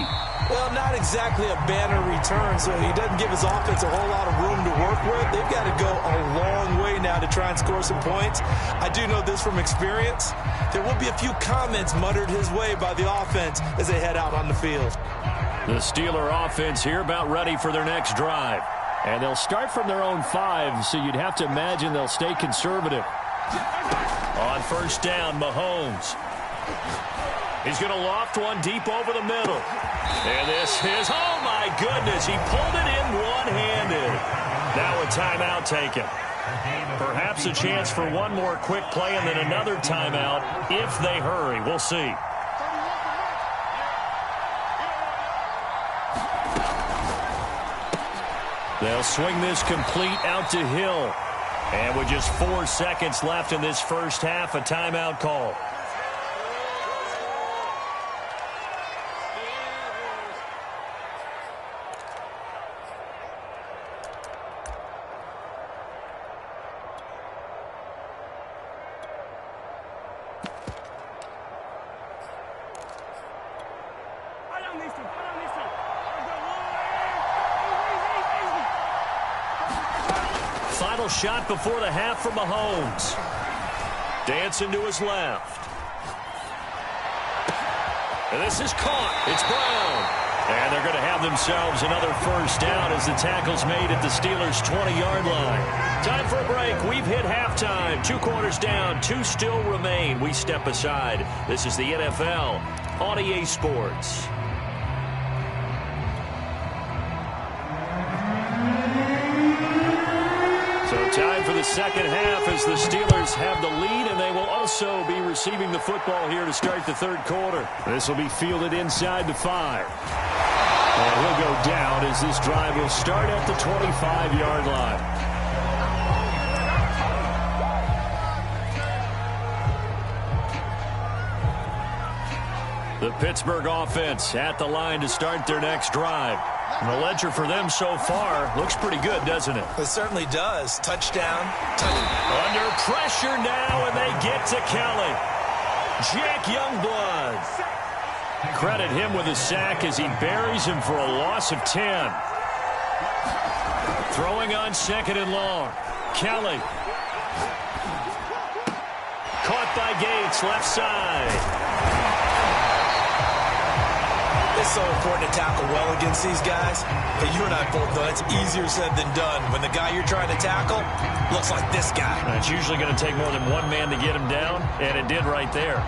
Well, not exactly a banner return, so he doesn't give his offense a whole lot of room to work with. They've got to go a long way now to try and score some points. I do know this from experience. There will be a few comments muttered his way by the offense as they head out on the field. The Steeler offense here about ready for their next drive. And they'll start from their own 5, so you'd have to imagine they'll stay conservative. On first down, Mahomes. He's going to loft one deep over the middle. And this is, oh my goodness, he pulled it in one-handed. Now a timeout taken. Perhaps a chance for one more quick play and then another timeout if they hurry. We'll see. They'll swing this complete out to Hill. And with just 4 seconds left in this first half, a timeout call. Final shot before the half from Mahomes. Dancing to his left. And this is caught. It's Brown. And they're going to have themselves another first down as the tackle's made at the Steelers' 20-yard line. Time for a break. We've hit halftime. 2 quarters down. 2 still remain. We step aside. This is the NFL on EA Sports. Time for the second half as the Steelers have the lead, and they will also be receiving the football here to start the third quarter. This will be fielded inside the 5. And he'll go down as this drive will start at the 25-yard line. The Pittsburgh offense at the line to start their next drive. And the ledger for them so far looks pretty good, doesn't it? It certainly does. Touchdown. Under pressure now, and they get to Kelly. Jack Youngblood. Credit him with a sack as he buries him for a loss of 10. Throwing on second and long. Kelly. Caught by Gates, left side. It's so important to tackle well against these guys. But you and I both know it's easier said than done. When the guy you're trying to tackle looks like this guy. It's usually going to take more than one man to get him down, and it did right there.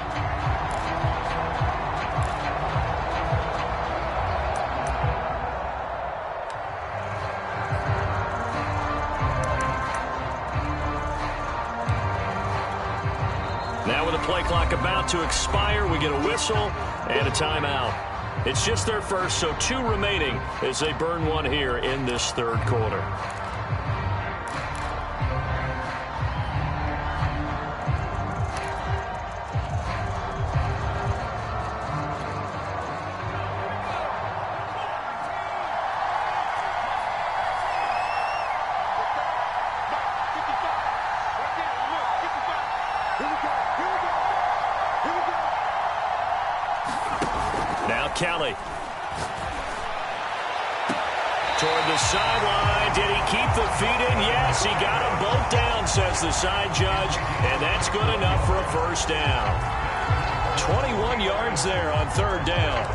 Now with the play clock about to expire, we get a whistle and a timeout. It's just their first, so 2 remaining as they burn one here in this third quarter. Kelly. Toward the sideline. Did he keep the feet in? Yes, he got them both down, says the side judge. And that's good enough for a first down. 21 yards there on third down.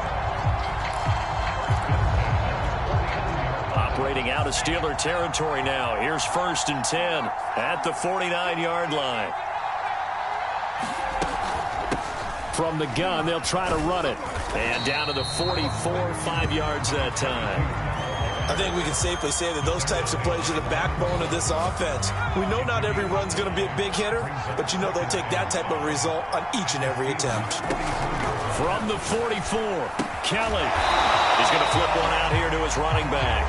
Operating out of Steeler territory now. Here's 1st and 10 at the 49-yard line. From the gun, they'll try to run it. And down to the 44, 5 yards that time. I think we can safely say that those types of plays are the backbone of this offense. We know not every run's going to be a big hitter, but you know they'll take that type of result on each and every attempt. From the 44, Kelly is going to flip one out here to his running back.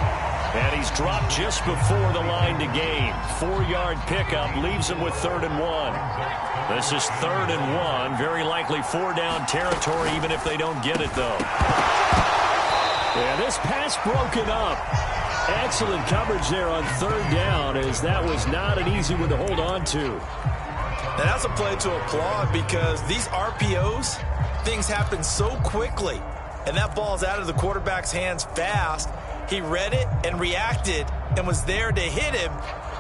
And he's dropped just before the line to gain. 4-yard pickup leaves him with 3rd and 1. This is 3rd and 1. Very likely 4-down territory, even if they don't get it, though. Yeah, this pass broken up. Excellent coverage there on 3rd down, as that was not an easy one to hold on to. And that's a play to applaud because these RPOs, things happen so quickly. And that ball's out of the quarterback's hands fast. He read it and reacted and was there to hit him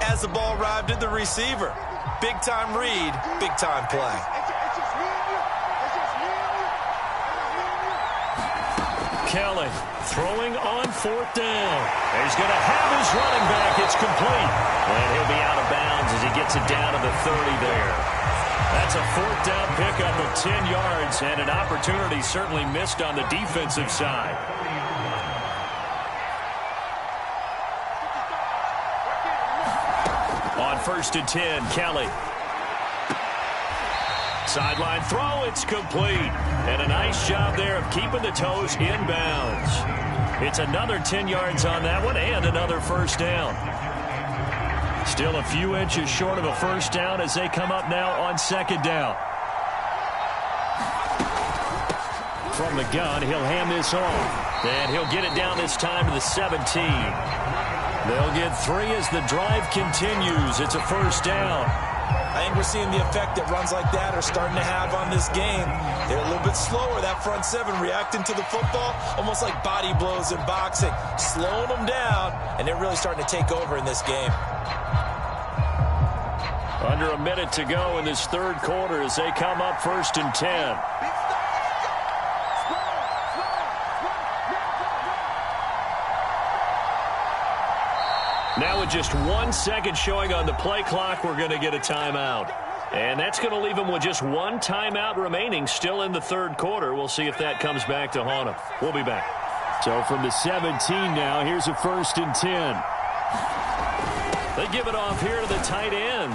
as the ball arrived at the receiver. Big-time read, big-time play. Kelly throwing on 4th down. He's going to have his running back. It's complete. And he'll be out of bounds as he gets it down to the 30 there. That's a 4th down pickup of 10 yards and an opportunity certainly missed on the defensive side. On 1st and 10, Kelly. Sideline throw, it's complete. And a nice job there of keeping the toes inbounds. It's another 10 yards on that one and another 1st down. Still a few inches short of a 1st down as they come up now on 2nd down. From the gun, he'll hand this off. And he'll get it down this time to the 17. They'll get 3 as the drive continues. It's a 1st down. I think we're seeing the effect that runs like that are starting to have on this game. They're a little bit slower, that front 7, reacting to the football, almost like body blows in boxing, slowing them down, and they're really starting to take over in this game. Under a minute to go in this 3rd quarter as they come up 1st and 10. Now with just 1 second showing on the play clock, we're going to get a timeout. And that's going to leave them with just 1 timeout remaining still in the 3rd quarter. We'll see if that comes back to haunt them. We'll be back. So from the 17 now, here's a 1st and 10. They give it off here to the tight end.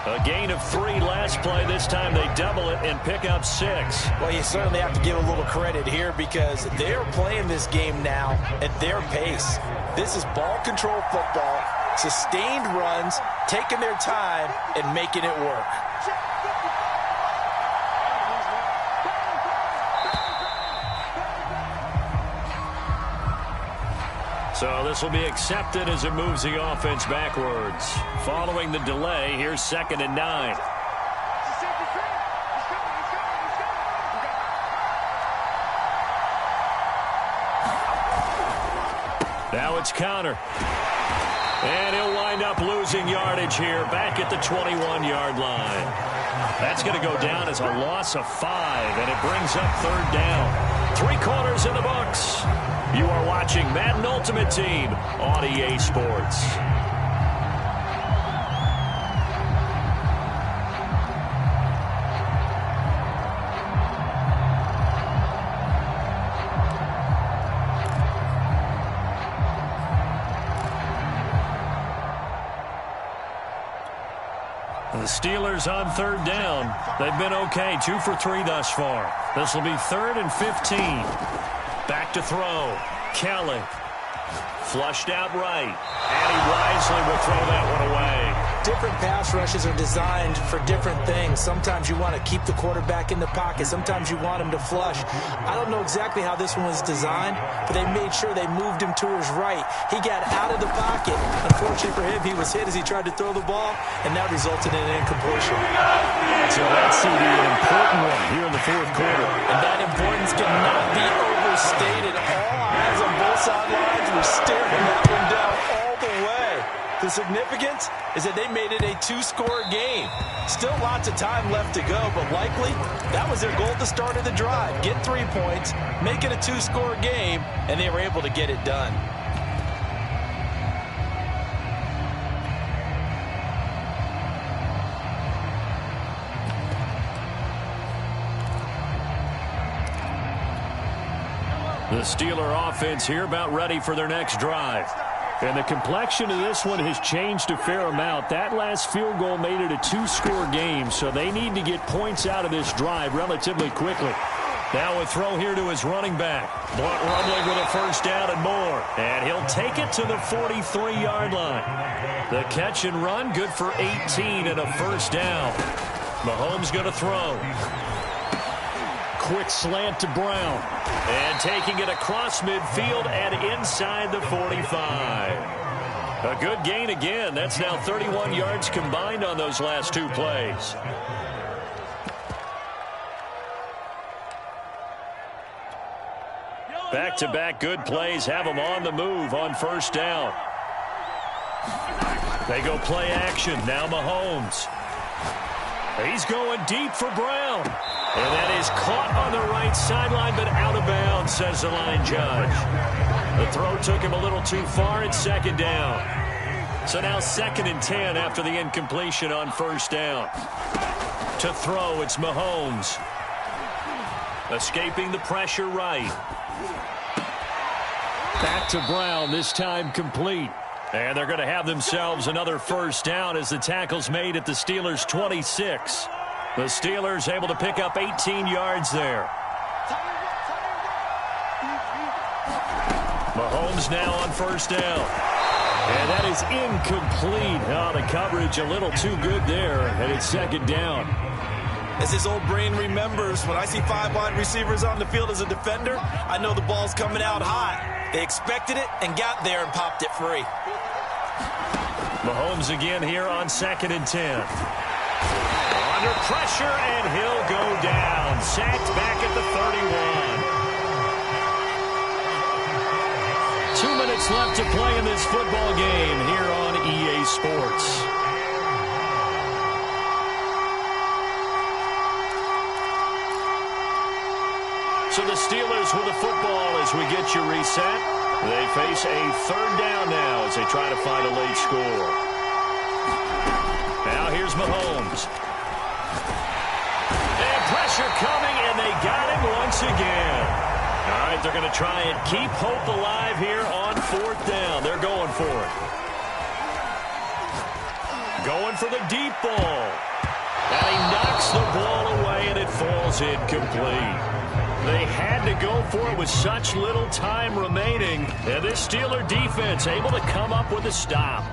A gain of 3 last play. This time they double it and pick up 6. Well, you certainly have to give a little credit here because they're playing this game now at their pace. This is ball control football, sustained runs, taking their time and making it work. So this will be accepted as it moves the offense backwards. Following the delay, here's 2nd and 9. Now it's Connor. And he'll wind up losing yardage here back at the 21-yard line. That's going to go down as a loss of 5, and it brings up 3rd down. 3 quarters in the books. You are watching Madden Ultimate Team on EA Sports. The Steelers on 3rd down. They've been okay, 2 for 3 thus far. This will be 3rd and 15. Back to throw. Kelly. Flushed out right. And he wisely will throw that one away. Different pass rushes are designed for different things. Sometimes you want to keep the quarterback in the pocket. Sometimes you want him to flush. I don't know exactly how this one was designed, but they made sure they moved him to his right. He got out of the pocket. Unfortunately for him, he was hit as he tried to throw the ball, and that resulted in an incompletion. So that's an important one here in the 4th quarter. And that importance cannot be overstated. All eyes on both sidelines were staring that one down all the way. The significance is that they made it a 2-score game. Still lots of time left to go, but likely that was their goal at the start of the drive. Get 3 points, make it a 2-score game, and they were able to get it done. The Steeler offense here about ready for their next drive. And the complexion of this one has changed a fair amount. That last field goal made it a 2-score game, so they need to get points out of this drive relatively quickly. Now a throw here to his running back. Blunt rumbling with a 1st down and more. And he'll take it to the 43-yard line. The catch and run, good for 18 and a 1st down. Mahomes going to throw. Quick slant to Brown. And taking it across midfield and inside the 45. A good gain again. That's now 31 yards combined on those last 2 plays. Back-to-back good plays have them on the move on first down. They go play action. Now Mahomes. He's going deep for Brown. And that is caught on the right sideline, but out of bounds, says the line judge. The throw took him a little too far. It's second down. So now 2nd and 10 after the incompletion on first down. To throw, it's Mahomes. Escaping the pressure right. Back to Brown, this time complete. And they're going to have themselves another first down as the tackle's made at the Steelers' 26. The Steelers able to pick up 18 yards there. Mahomes now on first down. And that is incomplete. Oh, the coverage a little too good there, and it's second down. As his old brain remembers, when I see 5 wide receivers on the field as a defender, I know the ball's coming out hot. They expected it and got there and popped it free. Mahomes again here on 2nd and 10. Under pressure, and he'll go down. Sacked back at the 31. 2 minutes left to play in this football game here on EA Sports. So the Steelers with the football as we get you reset. They face a third down now as they try to find a late score. Now here's Mahomes. And pressure coming, and they got him once again. All right, they're going to try and keep hope alive here on 4th down. They're going for it. Going for the deep ball. And he knocks the ball away, and it falls incomplete. They had to go for it with such little time remaining. And this Steeler defense able to come up with a stop.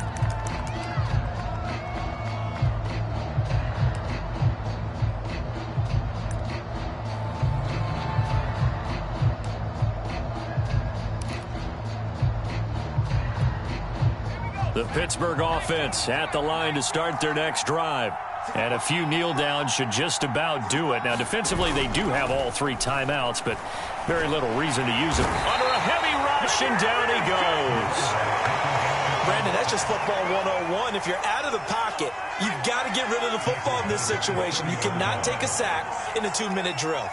The Pittsburgh offense at the line to start their next drive. And a few kneel downs should just about do it. Now, defensively, they do have all 3 timeouts, but very little reason to use them. Under a heavy rush, and down he goes. Brandon, that's just football 101. If you're out of the pocket, you've got to get rid of the football in this situation. You cannot take a sack in a 2-minute drill.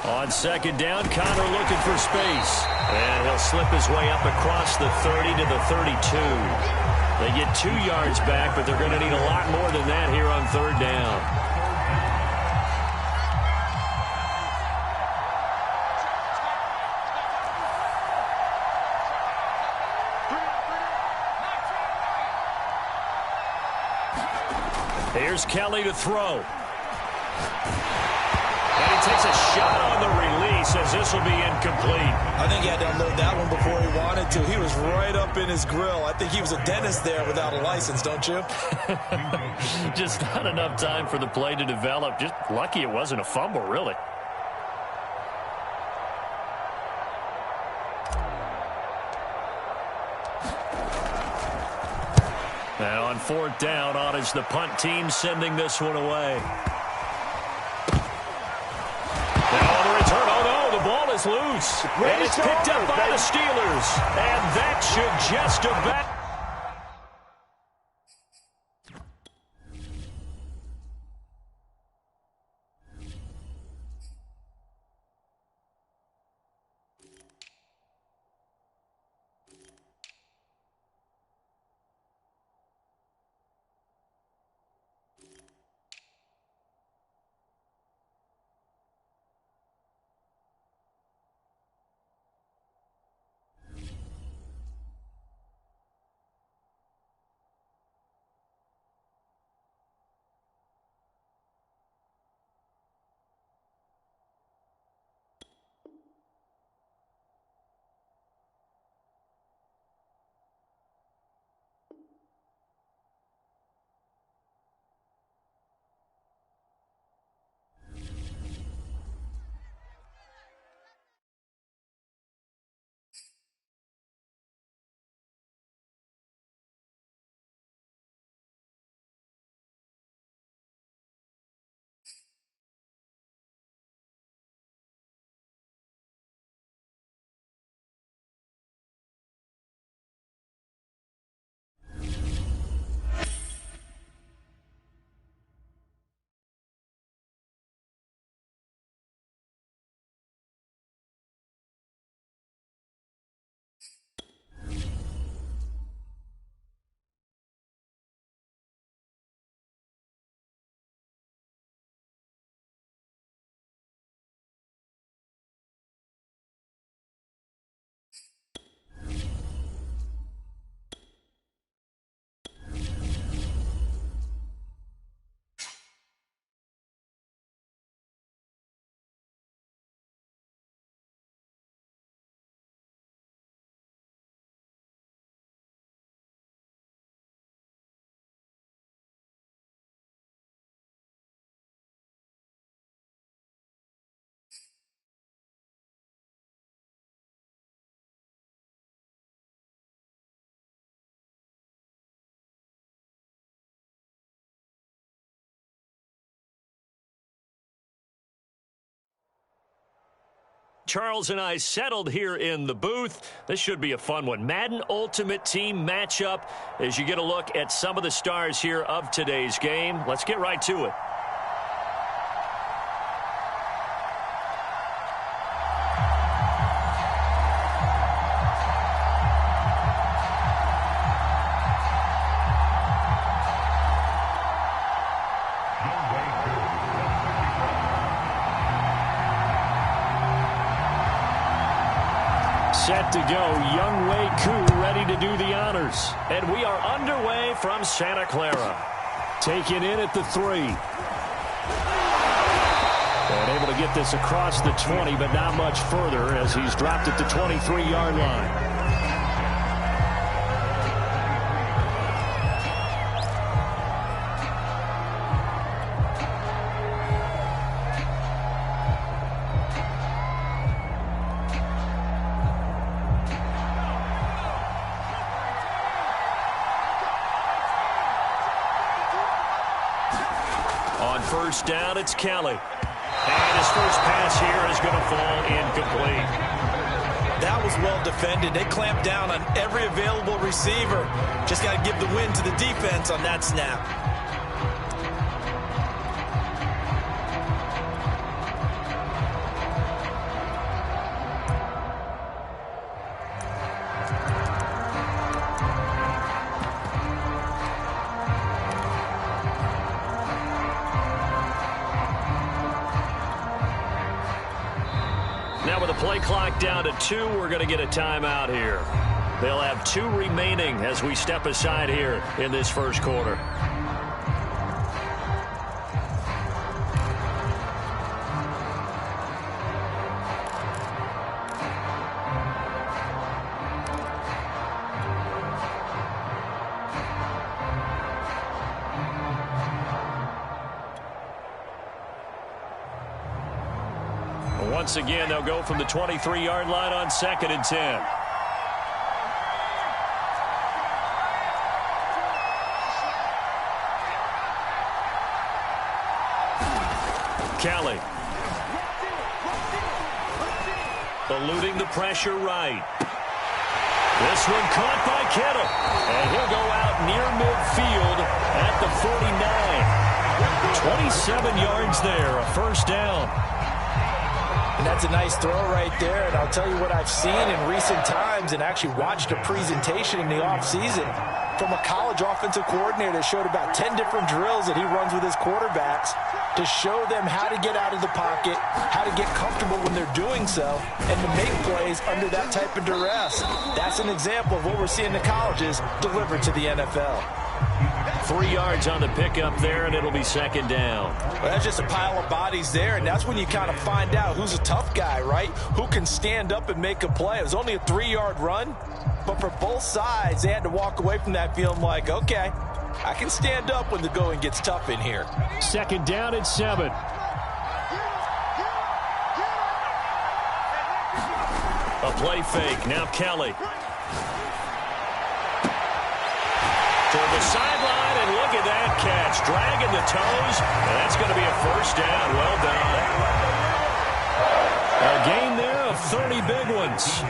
On second down, Connor looking for space. And he'll slip his way up across the 30 to the 32. They get 2 yards back, but they're going to need a lot more than that here on third down. Here's Kelly to throw. And he takes a shot on the release as this will be incomplete. I think he had to unload that one before he wanted to. He was right up in his grill. I think he was a dentist there without a license, don't you? Just not enough time for the play to develop. Just lucky it wasn't a fumble, really. Now on 4th down, on is the punt team sending this one away. Now on the return, oh no, the ball is loose. And it's picked up by the Steelers. And that should just about... Charles and I settled here in the booth. This should be a fun one. Madden Ultimate Team matchup as you get a look at some of the stars here of today's game. Let's get right to it. Set to go, Young Wei Koo ready to do the honors. And we are underway from Santa Clara. Taken in at the 3. And able to get this across the 20, but not much further as he's dropped at the 23-yard line. First down, it's Kelly. And his first pass here is going to fall incomplete. That was well defended. They clamped down on every available receiver. Just got to give the win to the defense on that snap. Now with the play clock down to 2, we're going to get a timeout here. They'll have 2 remaining as we step aside here in this first quarter. Once again, they'll go from the 23-yard line on 2nd and 10. Kelly. Eluding the pressure right. This one caught by Kittle. And he'll go out near midfield at the 49. 27 yards there, a first down. And that's a nice throw right there. And I'll tell you what I've seen in recent times and actually watched a presentation in the offseason from a college offensive coordinator that showed about 10 different drills that he runs with his quarterbacks to show them how to get out of the pocket, how to get comfortable when they're doing so, and to make plays under that type of duress. That's an example of what we're seeing in the colleges delivered to the NFL. 3 yards on the pickup there, and it'll be 2nd down. Well, that's just a pile of bodies there, and that's when you kind of find out who's a tough guy, right? Who can stand up and make a play. It was only a 3-yard run, but for both sides, they had to walk away from that feeling like, okay, I can stand up when the going gets tough in here. 2nd down and 7. A play fake. Now Kelly. Toward the sideline, and look at that catch. Dragging the toes, and that's going to be a first down. Well done. A gain there of 30 big ones.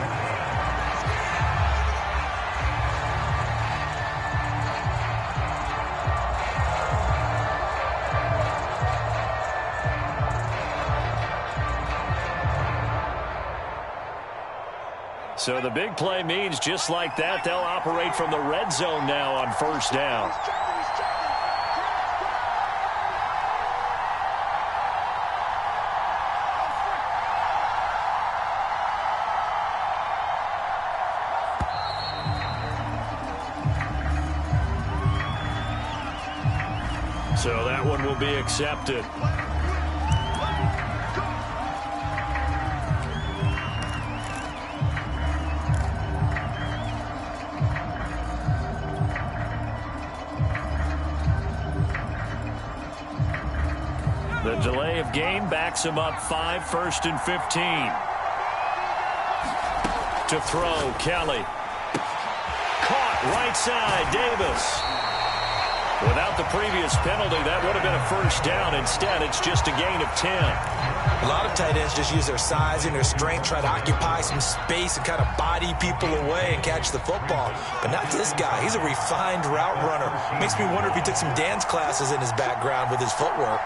So the big play means just like that, they'll operate from the red zone now on first down. So that one will be accepted. The delay of game backs him up 5, 1st and 15. To throw, Kelly. Caught right side, Davis. Without the previous penalty, that would have been a first down. Instead, it's just a gain of 10. A lot of tight ends just use their size and their strength, try to occupy some space and kind of body people away and catch the football. But not this guy. He's a refined route runner. Makes me wonder if he took some dance classes in his background with his footwork.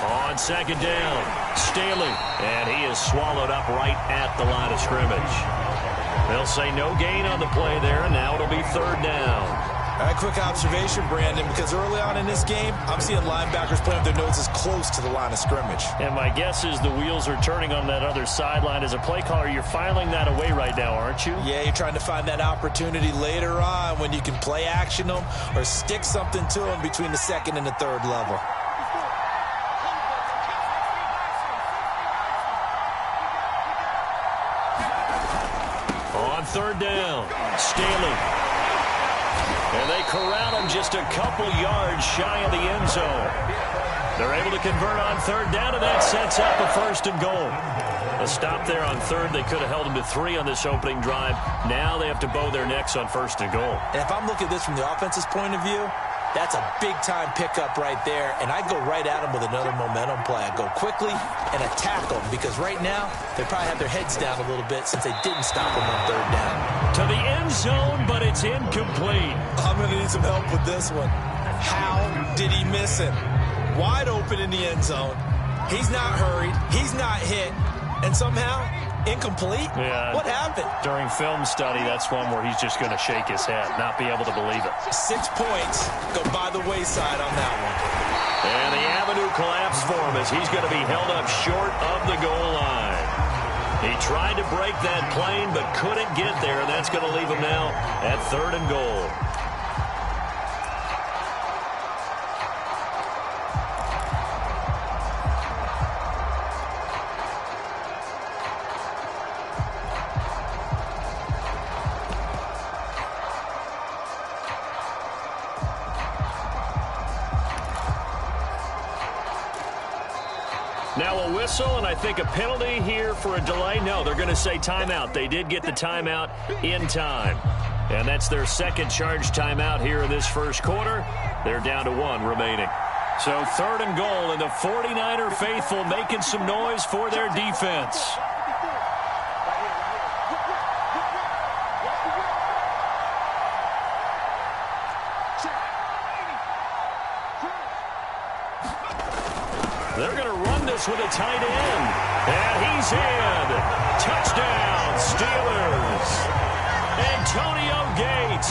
On second down, Staley, and he is swallowed up right at the line of scrimmage. They'll say no gain on the play there, and now it'll be third down. All right, quick observation, Brandon, because early on in this game, I'm seeing linebackers playing with their noses close to the line of scrimmage. And my guess is the wheels are turning on that other sideline. As a play caller, you're filing that away right now, aren't you? Yeah, you're trying to find that opportunity later on when you can play action them or stick something to them between the second and the third level. On third down, Staley. And they corral him just a couple yards shy of the end zone. They're able to convert on third down, and that sets up a first and goal. A stop there on third. They could have held him to 3 on this opening drive. Now they have to bow their necks on first and goal. And if I'm looking at this from the offense's point of view, that's a big-time pickup right there, and I go right at him with another momentum play. I go quickly and attack them because right now they probably have their heads down a little bit since they didn't stop him on third down. To the end zone, but it's incomplete. I'm going to need some help with this one. How did he miss him? Wide open in the end zone. He's not hurried. He's not hit. And somehow, incomplete? Yeah. What happened? During film study, that's one where he's just going to shake his head, not be able to believe it. 6 points go by the wayside on that one. And the avenue collapsed for him as he's going to be held up short of the goal line. He tried to break that plane but couldn't get there, and that's going to leave him now at third and goal. Now a whistle, and I think a penalty here for a delay. No, they're going to say timeout. They did get the timeout in time. And that's their second charge timeout here in this first quarter. They're down to 1 remaining. So third and goal, and the 49er faithful making some noise for their defense. They're going to run this with a tight end. And he's in. Touchdown, Steelers. Antonio Gates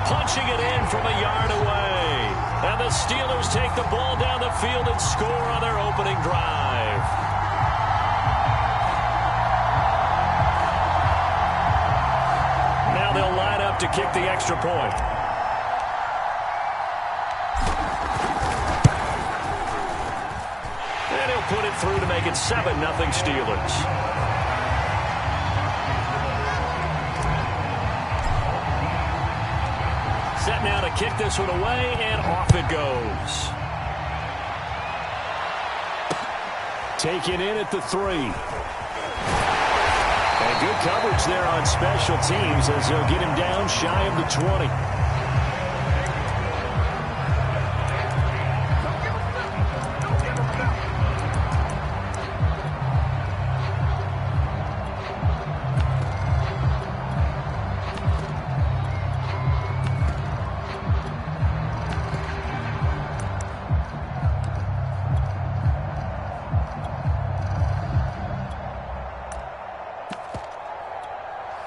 punching it in from a yard away. And the Steelers take the ball down the field and score on their opening drive. Now they'll line up to kick the extra point. Put it through to make it 7-0 Steelers. Set now to kick this one away, and off it goes. Taken in at the 3. And good coverage there on special teams as they'll get him down shy of the 20.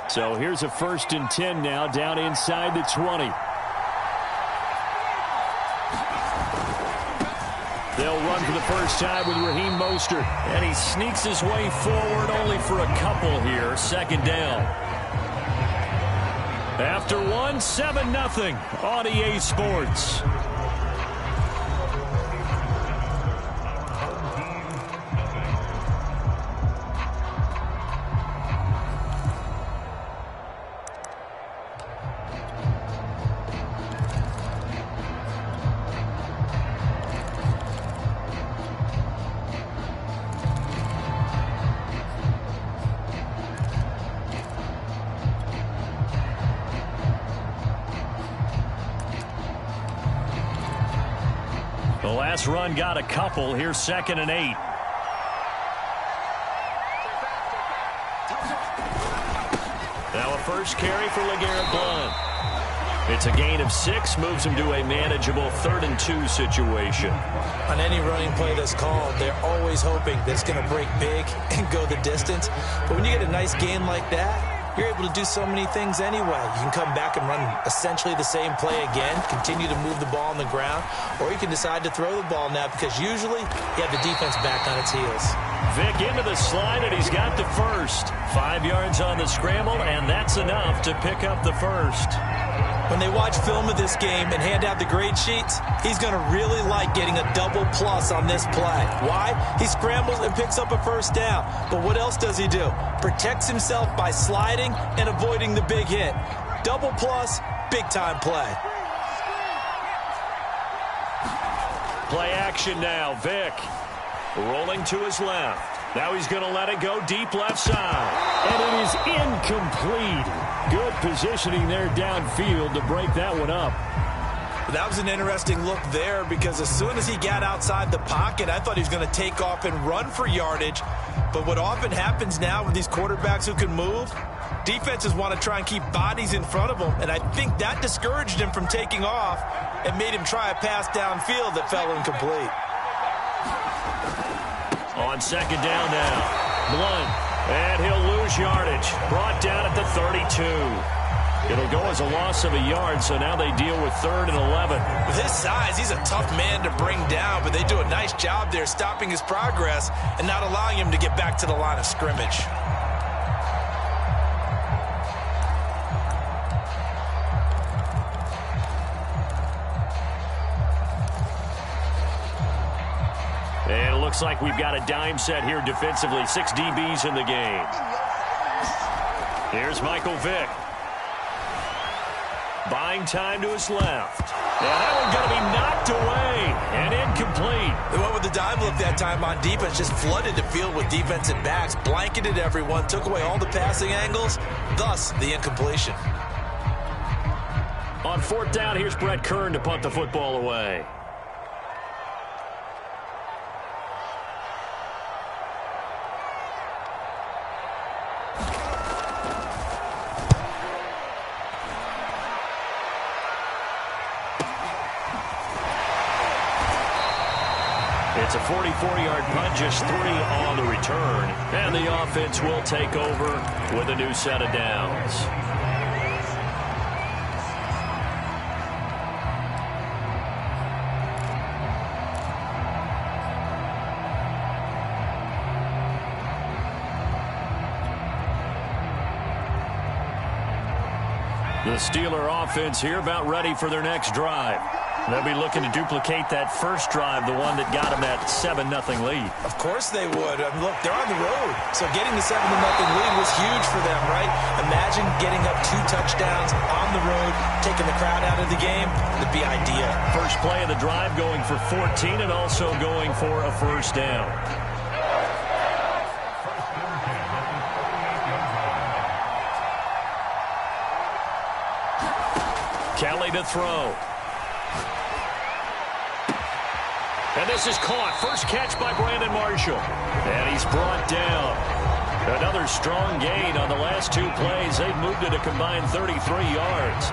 So here's a 1st and 10 now down inside the 20. They'll run for the first time with Raheem Mostert. And he sneaks his way forward only for a couple here. Second down. After 7-0 on EA Sports. last run got a couple. Here's 2nd and 8. Now a first carry for LeGarrette Blount. It's a gain of 6, moves him to a manageable 3rd and 2 situation. On any running play that's called, they're always hoping that it's going to break big and go the distance. But when you get a nice gain like that, you're able to do so many things anyway. You can come back and run essentially the same play again, continue to move the ball on the ground, or you can decide to throw the ball now because usually you have the defense back on its heels. Vick into the slide, and he's got the first. 5 yards on the scramble, and that's enough to pick up the first. When they watch film of this game and hand out the grade sheets, he's going to really like getting a double plus on this play. Why? He scrambles and picks up a first down. But what else does he do? Protects himself by sliding and avoiding the big hit. Double plus, big-time play. Play action now. Vick rolling to his left. Now he's going to let it go deep left side. And it is incomplete. Good positioning there downfield to break that one up. That was an interesting look there because as soon as he got outside the pocket, I thought he was going to take off and run for yardage. But what often happens now with these quarterbacks who can move, defenses want to try and keep bodies in front of them, and I think that discouraged him from taking off and made him try a pass downfield that fell incomplete. On 2nd down now, Blount, and he'll lose yardage. Brought down at the 32. It'll go as a loss of a yard, so now they deal with 3rd and 11. With his size, he's a tough man to bring down, but they do a nice job there stopping his progress and not allowing him to get back to the line of scrimmage. And it looks like we've got a dime set here defensively. 6 DBs in the game. Here's Michael Vick. Buying time to his left. And that one going to be knocked away and incomplete. They went with the dime look that time on defense, just flooded the field with defensive backs, blanketed everyone, took away all the passing angles, thus the incompletion. On 4th down, here's Brett Kern to punt the football away. It's a 44-yard punt, just 3 on the return. And the offense will take over with a new set of downs. The Steeler offense here about ready for their next drive. They'll be looking to duplicate that first drive, the one that got them that 7-0 lead. Of course they would. Look, they're on the road, so getting the 7-0 lead was huge for them, right? Imagine getting up 2 touchdowns on the road, taking the crowd out of the game. It'd be ideal. First play of the drive going for 14 and also going for a first down. Kelly to throw. And this is caught. First catch by Brandon Marshall. And he's brought down. Another strong gain on the last 2 plays. They've moved it a combined 33 yards.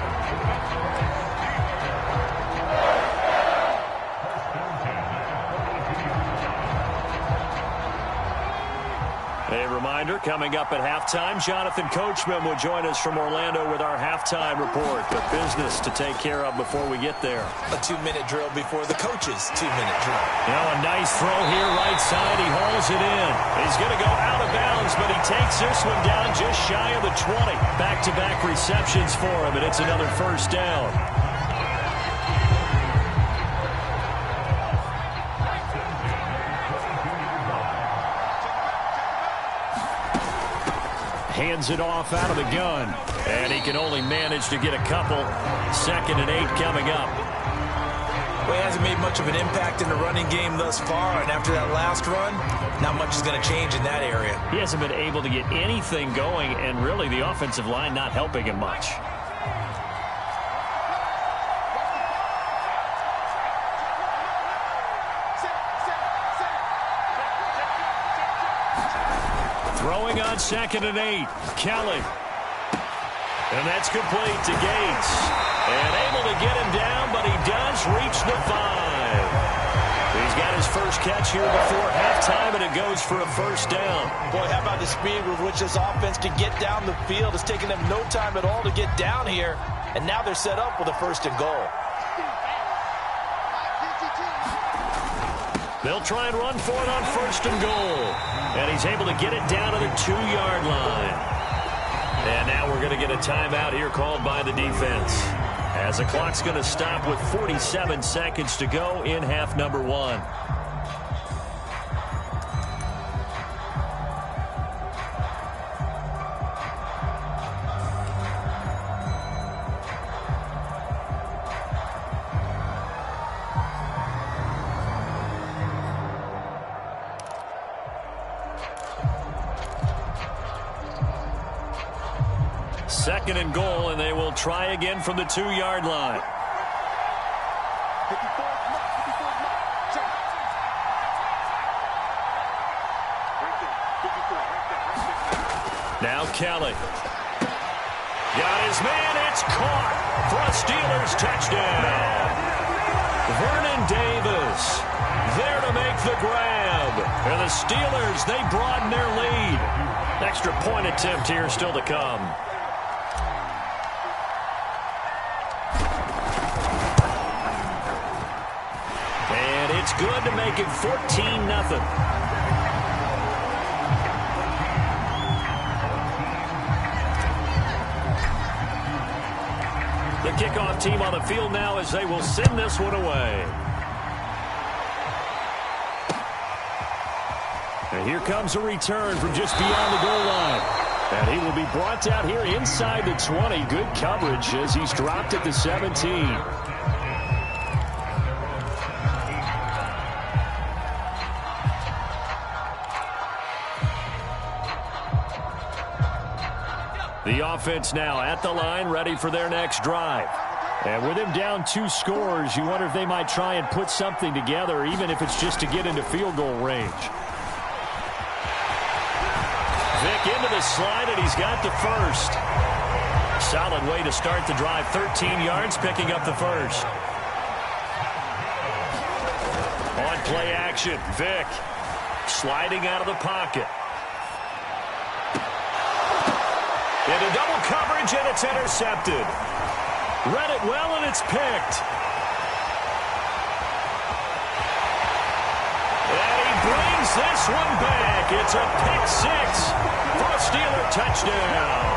A reminder, coming up at halftime, Jonathan Coachman will join us from Orlando with our halftime report. But business to take care of before we get there. A 2-minute drill before the coach's 2-minute drill. Now a nice throw here, right side. He hauls it in. He's going to go out of bounds, but he takes this one down just shy of the 20. Back-to-back receptions for him, and it's another first down. Hands it off out of the gun. And he can only manage to get a couple. 2nd and 8 coming up. Well, he hasn't made much of an impact in the running game thus far. And after that last run, not much is going to change in that area. He hasn't been able to get anything going. And really the offensive line not helping him much. Throwing on 2nd and 8. Kelly. And that's complete to Gates. And able to get him down, but he does reach the 5. He's got his first catch here before halftime, and it goes for a first down. Boy, how about the speed with which this offense can get down the field? It's taken them no time at all to get down here, and now they're set up with a 1st and goal. They'll try and run for it on 1st and goal. And he's able to get it down to the 2-yard line. And now we're going to get a timeout here called by the defense, as the clock's going to stop with 47 seconds to go in half number 1. Second and goal, and they will try again from the 2-yard line. Now Kelly. Got his man. It's caught for a Steelers touchdown. Vernon Davis there to make the grab. And the Steelers, they broaden their lead. Extra point attempt here still to come. It's good to make it 14-0. The kickoff team on the field now as they will send this one away. And here comes a return from just beyond the goal line. And he will be brought out here inside the 20. Good coverage as he's dropped at the 17. The offense now at the line, ready for their next drive. And with him down 2 scores, you wonder if they might try and put something together, even if it's just to get into field goal range. Vick into the slide, and he's got the first. Solid way to start the drive. 13 yards, picking up the first. On play action, Vick sliding out of the pocket. Into double coverage, and it's intercepted. Read it well, and it's picked. And he brings this one back. It's a pick 6 for a Steeler touchdown.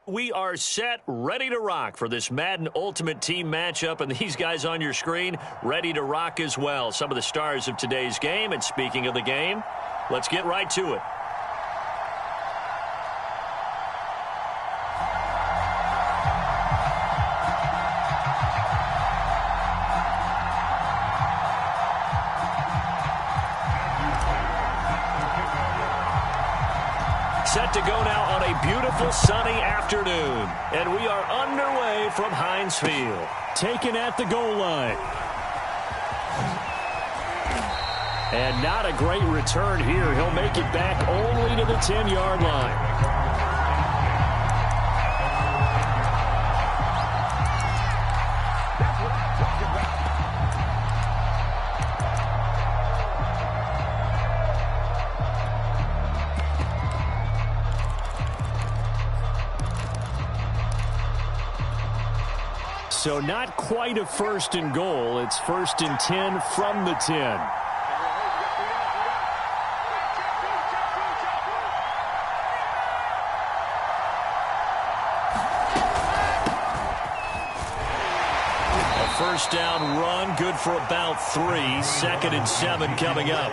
We are set, ready to rock for this Madden Ultimate Team matchup, and these guys on your screen ready to rock as well. Some of the stars of today's game, and speaking of the game, let's get right to it. Set to go now on a beautiful sunny afternoon. And we are underway from Heinz Field. Taken at the goal line. And not a great return here. He'll make it back only to the 10-yard line. So not quite a first and goal. It's 1st and 10 from the 10. First down run, good for about 3. 2nd and 7 coming up.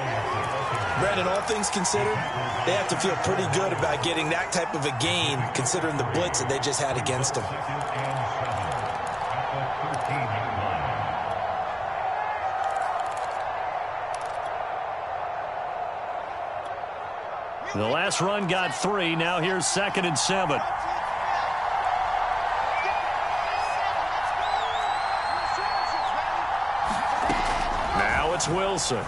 Brandon, all things considered, they have to feel pretty good about getting that type of a gain, considering the blitz that they just had against them. The last run got 3. Now here's 2nd and 7. Wilson.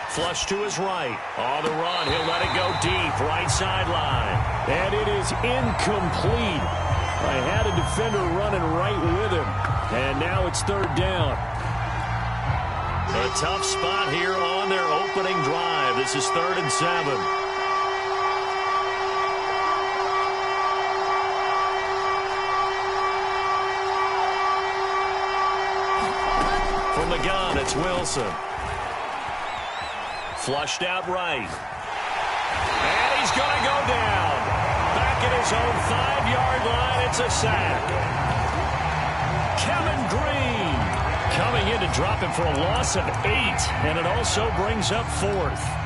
Flush to his right. On the run, he'll let it go deep. Right sideline. And it is incomplete. I had a defender running right with him. And now it's 3rd down. A tough spot here on their opening drive. This is 3rd and 7. From the gun, it's Wilson. Flushed out right. And he's going to go down. Back at his own 5-yard line, it's a sack. Kevin Green coming in to drop him for a loss of 8. And it also brings up 4th.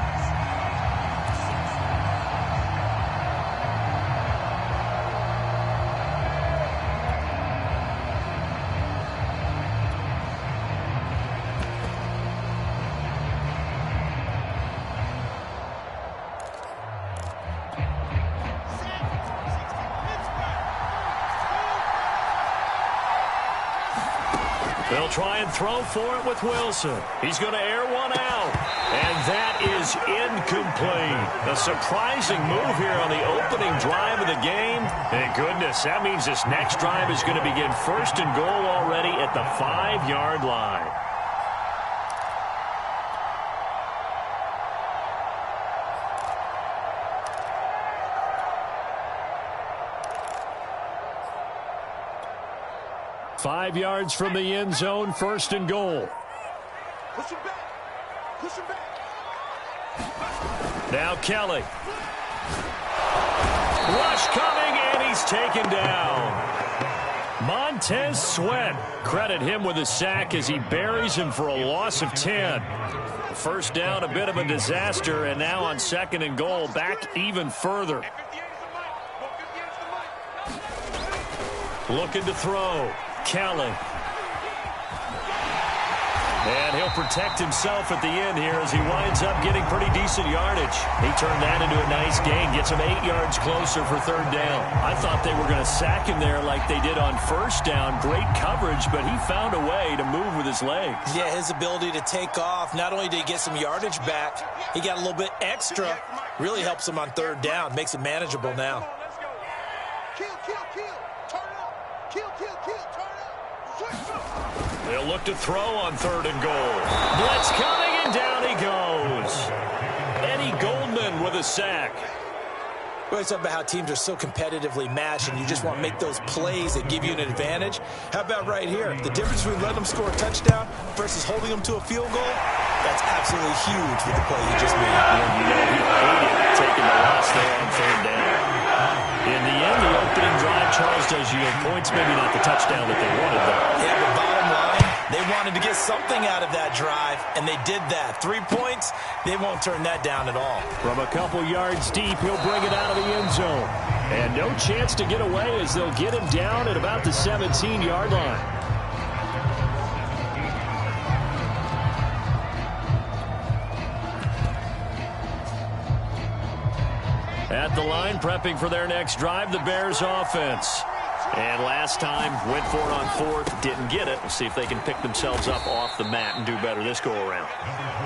They'll try and throw for it with Wilson. He's going to air one out. And that is incomplete. A surprising move here on the opening drive of the game. And goodness, that means this next drive is going to begin 1st and goal already at the 5-yard line. Five yards from the end zone, 1st and goal. Push him back. Push him back. Now Kelly. Rush coming, and he's taken down. Montez Sweat. Credit him with a sack as he buries him for a loss of 10. First down, a bit of a disaster, and now on 2nd and goal, back even further. Looking to throw. Kelly. And he'll protect himself at the end here as he winds up getting pretty decent yardage. He turned that into a nice gain, gets him 8 yards closer for 3rd down. I thought they were going to sack him there like they did on 1st down. Great coverage, but he found a way to move with his legs. Yeah, his ability to take off, not only did he get some yardage back, he got a little bit extra. Really helps him on 3rd down, makes it manageable now. They'll look to throw on 3rd and goal. Blitz coming, and down he goes. Eddie Goldman with a sack. We always talk about how teams are so competitively matched, and you just want to make those plays that give you an advantage. How about right here? The difference between letting them score a touchdown versus holding them to a field goal, that's absolutely huge with the play you just made. You know, he hated taking the loss there on 3rd down. In the end, the opening drive, Charles, does yield points, maybe not the touchdown that they wanted, though. Yeah, but bottom line, they wanted to get something out of that drive, and they did that. 3 points, they won't turn that down at all. From a couple yards deep, he'll bring it out of the end zone. And no chance to get away as they'll get him down at about the 17-yard line. At the line, prepping for their next drive, the Bears offense. And last time, went for it on fourth, didn't get it. We'll see if they can pick themselves up off the mat and do better this go-around.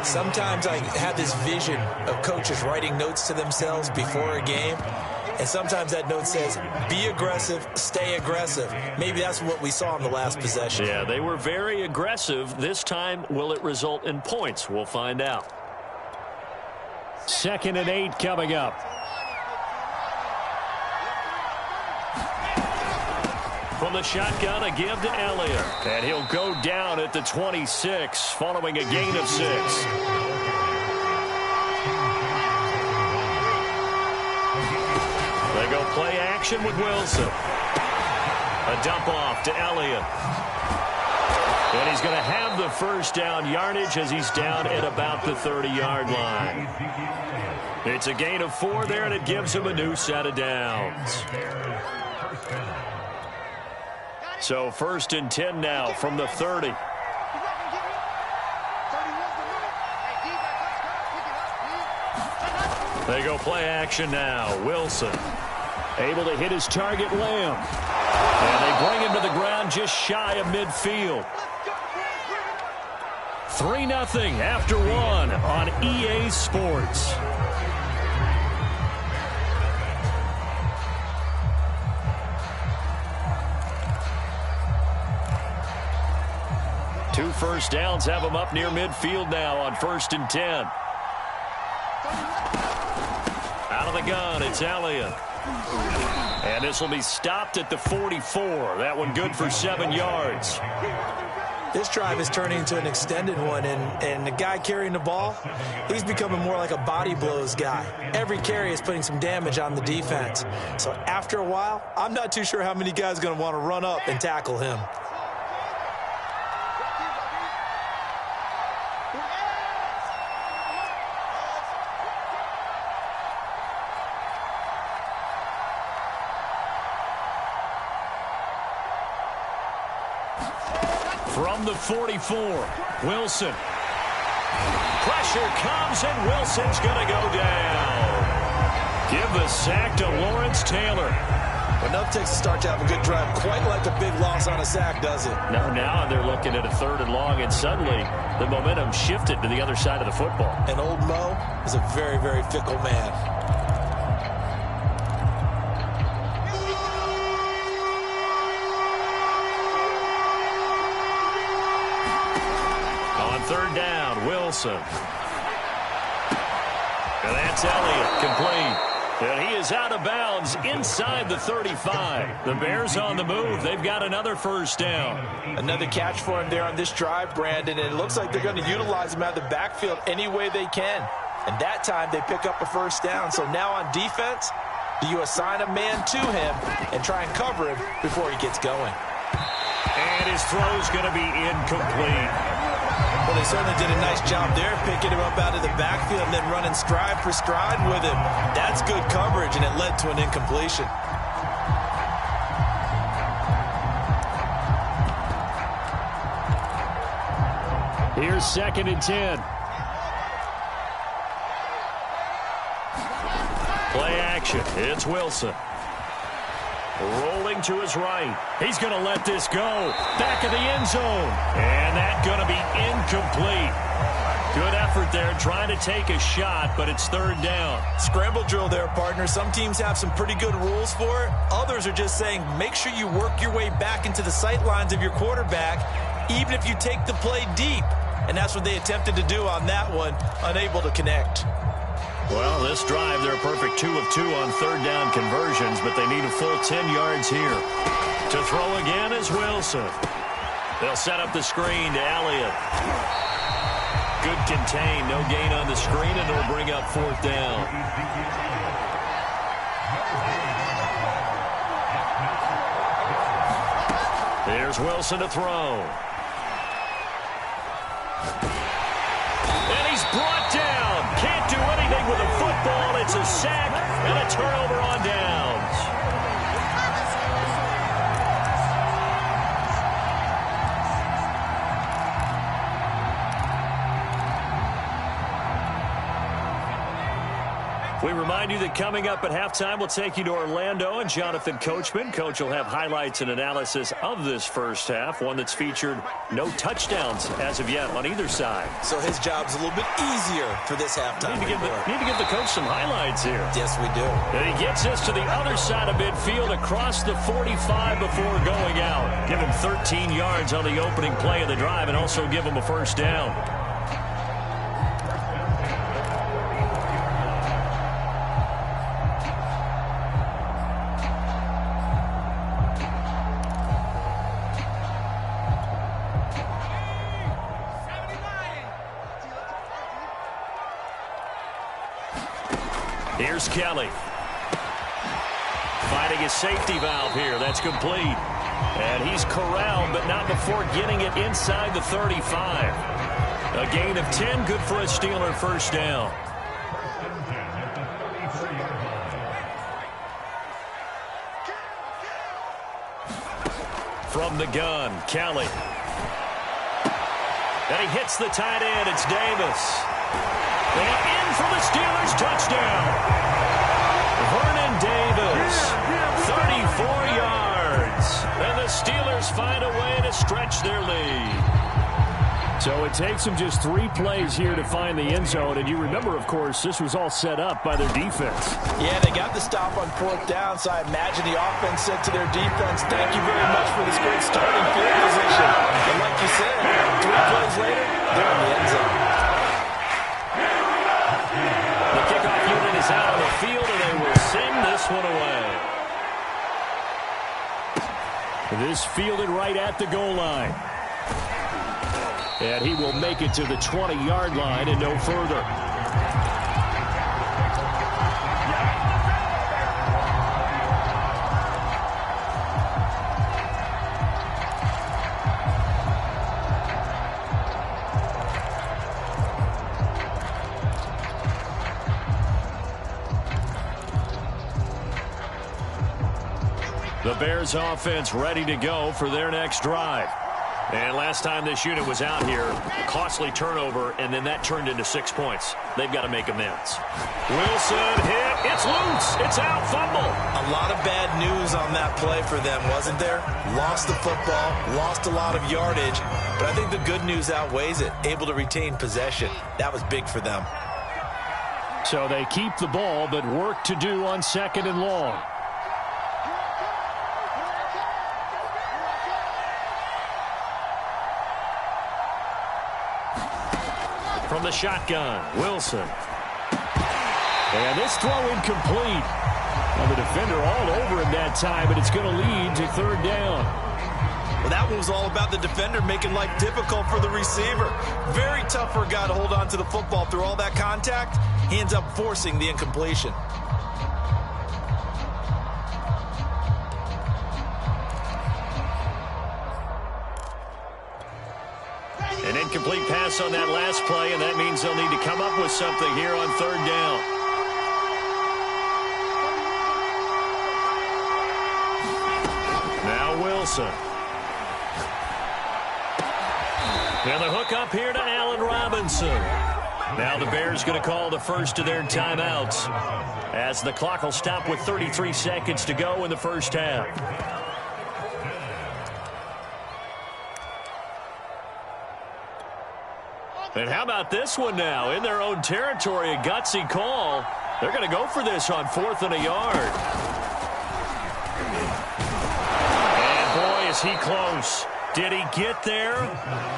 Sometimes I have this vision of coaches writing notes to themselves before a game. And sometimes that note says, be aggressive, stay aggressive. Maybe that's what we saw in the last possession. Yeah, they were very aggressive. This time, will it result in points? We'll find out. 2nd and 8 coming up. From the shotgun, a give to Elliott. And he'll go down at the 26, following a gain of 6. They go play action with Wilson. A dump off to Elliott. And he's going to have the first down yardage as he's down at about the 30-yard line. It's a gain of 4 there, and it gives him a new set of downs. So 1st and 10 now from the 30. They go play action now. Wilson able to hit his target, Lamb. And they bring him to the ground just shy of midfield. 3-0 after 1 on EA Sports. Two first downs have them up near midfield now on 1st and 10. Out of the gun, it's Elliott. And this will be stopped at the 44. That one good for 7 yards. This drive is turning into an extended one, and the guy carrying the ball, he's becoming more like a body blows guy. Every carry is putting some damage on the defense. So after a while, I'm not too sure how many guys are going to want to run up and tackle him. From the 44, Wilson. Pressure comes, and Wilson's going to go down. Give the sack to Lawrence Taylor. Enough takes to start to have a good drive. Quite like a big loss on a sack, does it? No, now they're looking at a 3rd and long, and suddenly the momentum shifted to the other side of the football. And old Mo is a very, very fickle man. On 3rd down, Wilson. And that's Elliott, complete. And he is out of bounds inside the 35. The Bears on the move. They've got another first down. Another catch for him there on this drive, Brandon, and it looks like they're going to utilize him out of the backfield any way they can. And that time they pick up a first down. So now on defense, do you assign a man to him and try and cover him before he gets going? And his throw's going to be incomplete. Well, they certainly did a nice job there, picking him up out of the backfield and then running stride for stride with him. That's good coverage, and it led to an incompletion. Here's 2nd and 10. Play action. It's Wilson. Rolling to his right. He's going to let this go. Back of the end zone. And that's going to be incomplete. Good effort there trying to take a shot, but it's 3rd down. Scramble drill there, partner. Some teams have some pretty good rules for it. Others are just saying make sure you work your way back into the sight lines of your quarterback, even if you take the play deep. And that's what they attempted to do on that one, unable to connect. Well, this drive, they're a perfect 2 of 2 on 3rd down conversions, but they need a full 10 yards here. To throw again is Wilson. They'll set up the screen to Elliott. Good contain, no gain on the screen, and it'll bring up 4th down. Here's Wilson to throw. And he's brought down. Can't do anything with a football. It's a sack and a turnover on downs. We remind you that coming up at halftime, we'll take you to Orlando and Jonathan Coachman. Coach will have highlights and analysis of this first half, one that's featured no touchdowns as of yet on either side. So his job's a little bit easier for this halftime. Need to give the coach some highlights here. Yes, we do. And he gets us to the other side of midfield across the 45 before going out. Give him 13 yards on the opening play of the drive and also give him a first down. Here's Kelly. Finding his safety valve here. That's complete. And he's corralled, but not before getting it inside the 35. A gain of 10, good for a Steeler first down. From the gun, Kelly. And he hits the tight end. It's Davis. And in for the Steelers touchdown. Vernon Davis, 34 yards. And the Steelers find a way to stretch their lead. So it takes them just 3 plays here to find the end zone. And you remember, of course, this was all set up by their defense. Yeah, they got the stop on 4th down, so I imagine the offense said to their defense, thank you very much for this great starting field position. And like you said, 3 plays later, they're in the end zone. The kickoff unit is out on the field, and they will send this one away. This fielded right at the goal line. And he will make it to the 20-yard line and no further. The Bears offense ready to go for their next drive. And last time this unit was out here, costly turnover, and then that turned into 6 points. They've got to make amends. Wilson hit. It's loose. It's out. Fumble. A lot of bad news on that play for them, wasn't there? Lost the football, lost a lot of yardage, but I think the good news outweighs it. Able to retain possession. That was big for them. So they keep the ball, but work to do on 2nd and long. From the shotgun, Wilson. And this throw incomplete. Well, the defender all over him that time, but it's going to lead to 3rd down. Well, that one was all about the defender making life difficult for the receiver. Very tough for a guy to hold on to the football through all that contact. He ends up forcing the incompletion. An incomplete pass on that last play, and that means they'll need to come up with something here on 3rd down. Now Wilson. And the hook up here to Allen Robinson. Now the Bears going to call the first of their timeouts as the clock will stop with 33 seconds to go in the first half. And how about this one now? In their own territory, a gutsy call. They're going to go for this on 4th and a yard. And boy, is he close. Did he get there?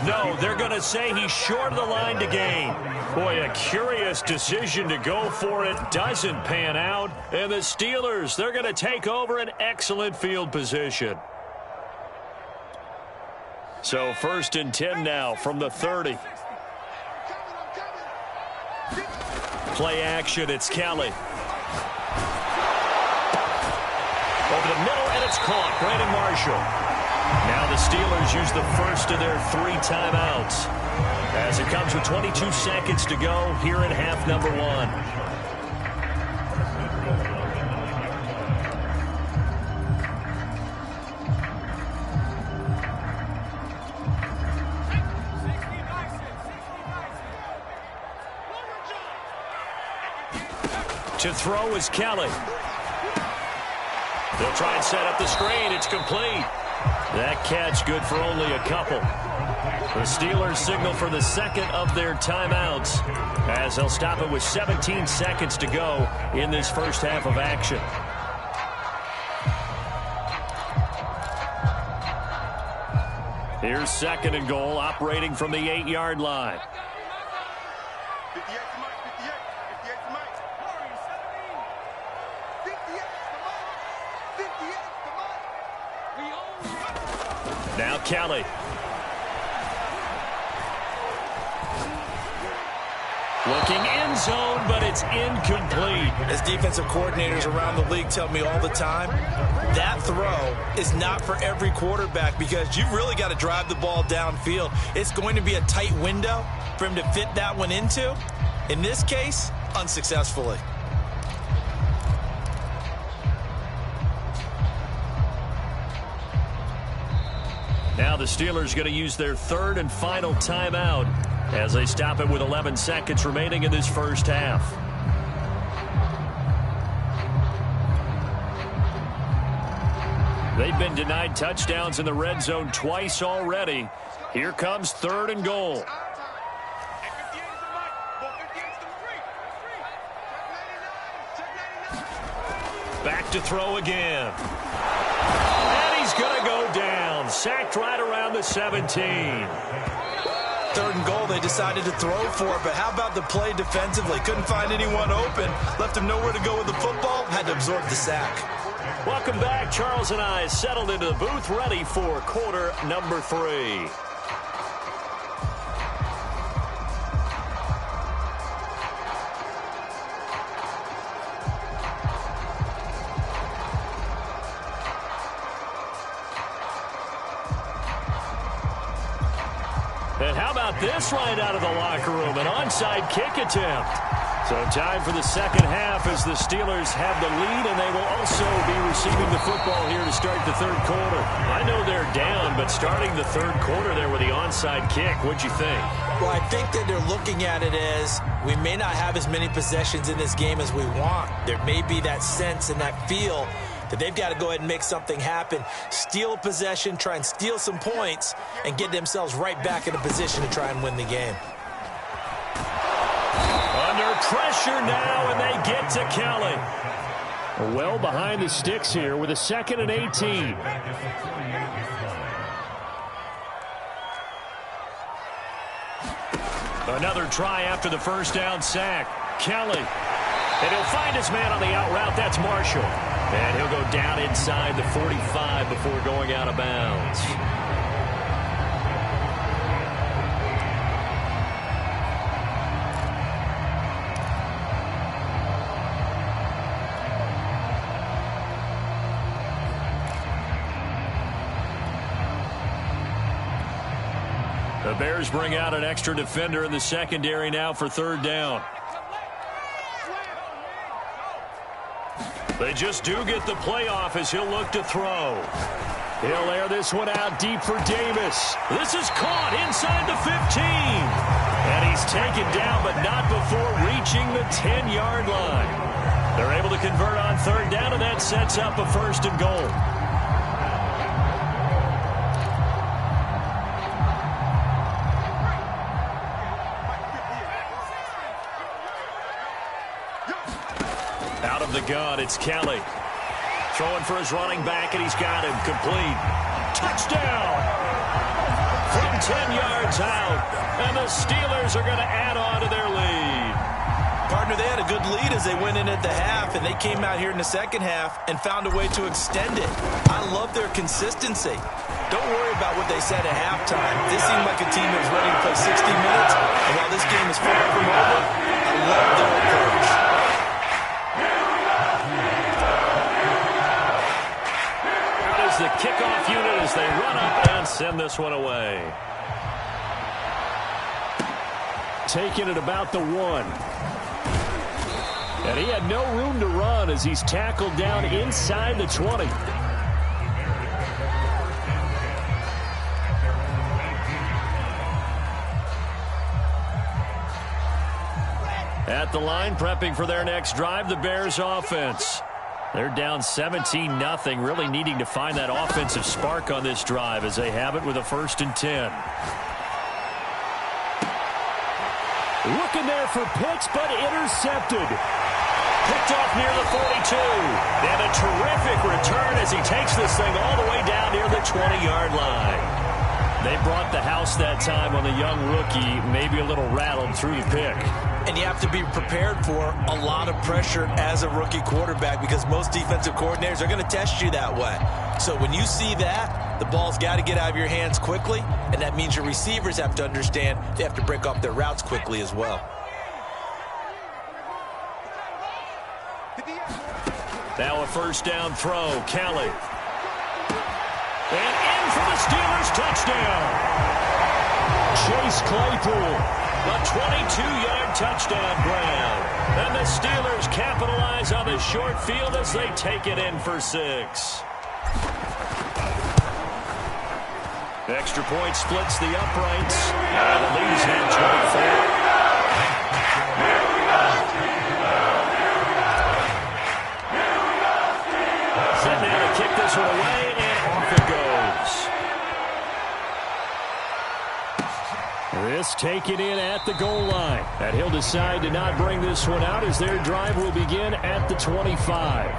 No, they're going to say he's short of the line to gain. Boy, a curious decision to go for it. Doesn't pan out. And the Steelers, they're going to take over an excellent field position. So 1st and 10 now from the 30. Play action, it's Kelly. Over the middle, and it's caught. Brandon Marshall. Now the Steelers use the first of their 3 timeouts as it comes with 22 seconds to go here in half number 1. To throw is Kelly. They'll try and set up the screen. It's complete. That catch good for only a couple. The Steelers signal for the second of their timeouts as they'll stop it with 17 seconds to go in this first half of action. Here's second and goal, operating from the 8-yard line. 58 to Mike, 58. 58 to Mike. 58 to Mike. 58 to Mike. Now Kelly. Looking end zone, but it's incomplete. As defensive coordinators around the league tell me all the time, that throw is not for every quarterback because you've really got to drive the ball downfield. It's going to be a tight window for him to fit that one into. In this case, unsuccessfully. Now the Steelers going to use their third and final timeout as they stop it with 11 seconds remaining in this first half. They've been denied touchdowns in the red zone twice already. Here comes third and goal. Back to throw again. And he's going to go down. Sacked right around the 17. Third and goal, they decided to throw for it, but how about the play defensively? Couldn't find anyone open, left him nowhere to go with the football, had to absorb the sack. Welcome back. Charles and I settled into the booth, ready for quarter number 3. And how about this right out of the locker room? An onside kick attempt. So time for the second half as the Steelers have the lead, and they will also be receiving the football here to start the third quarter. I know they're down, but starting the third quarter there with the onside kick, what'd you think? Well, I think that they're looking at it as we may not have as many possessions in this game as we want. There may be that sense and that feel that they've got to go ahead and make something happen, steal a possession, try and steal some points, and get themselves right back in a position to try and win the game. Under pressure now, and they get to Kelly. Well behind the sticks here with a 2nd and 18. Another try after the first down sack. Kelly. And he'll find his man on the out route. That's Marshall. And he'll go down inside the 45 before going out of bounds. The Bears bring out an extra defender in the secondary now for third down. They just do get the playoff as he'll look to throw. He'll air this one out deep for Davis. This is caught inside the 15. And he's taken down, but not before reaching the 10-yard line. They're able to convert on third down, and that sets up a 1st and goal. Out of the gun, it's Kelly. Throwing for his running back, and he's got him complete. Touchdown! From 10 yards out, and the Steelers are going to add on to their lead. Partner, they had a good lead as they went in at the half, and they came out here in the second half and found a way to extend it. I love their consistency. Don't worry about what they said at halftime. This seemed like a team that was ready to play 60 minutes, and while this game is far from over, I love their approach. The kickoff unit as they run up and send this one away. Taking it about the 1. And he had no room to run as he's tackled down inside the 20. At the line, prepping for their next drive, the Bears offense. They're down 17-0, really needing to find that offensive spark on this drive as they have it with a 1st and 10. Looking there for Pitts, but intercepted. Picked off near the 42. And a terrific return as he takes this thing all the way down near the 20-yard line. They brought the house that time on the young rookie, maybe a little rattled through the pick. And you have to be prepared for a lot of pressure as a rookie quarterback because most defensive coordinators are going to test you that way. So when you see that, the ball's got to get out of your hands quickly, and that means your receivers have to understand they have to break off their routes quickly as well. Now a 1st down throw, Kelly. And in for the Steelers touchdown. Chase Claypool, a 22-yard touchdown grab. And the Steelers capitalize on the short field as they take it in for 6. Extra point splits the uprights. And the lead's now 24. Set now to kick this one away, and off it goes. This taken in at the goal line. And he'll decide to not bring this one out as their drive will begin at the 25.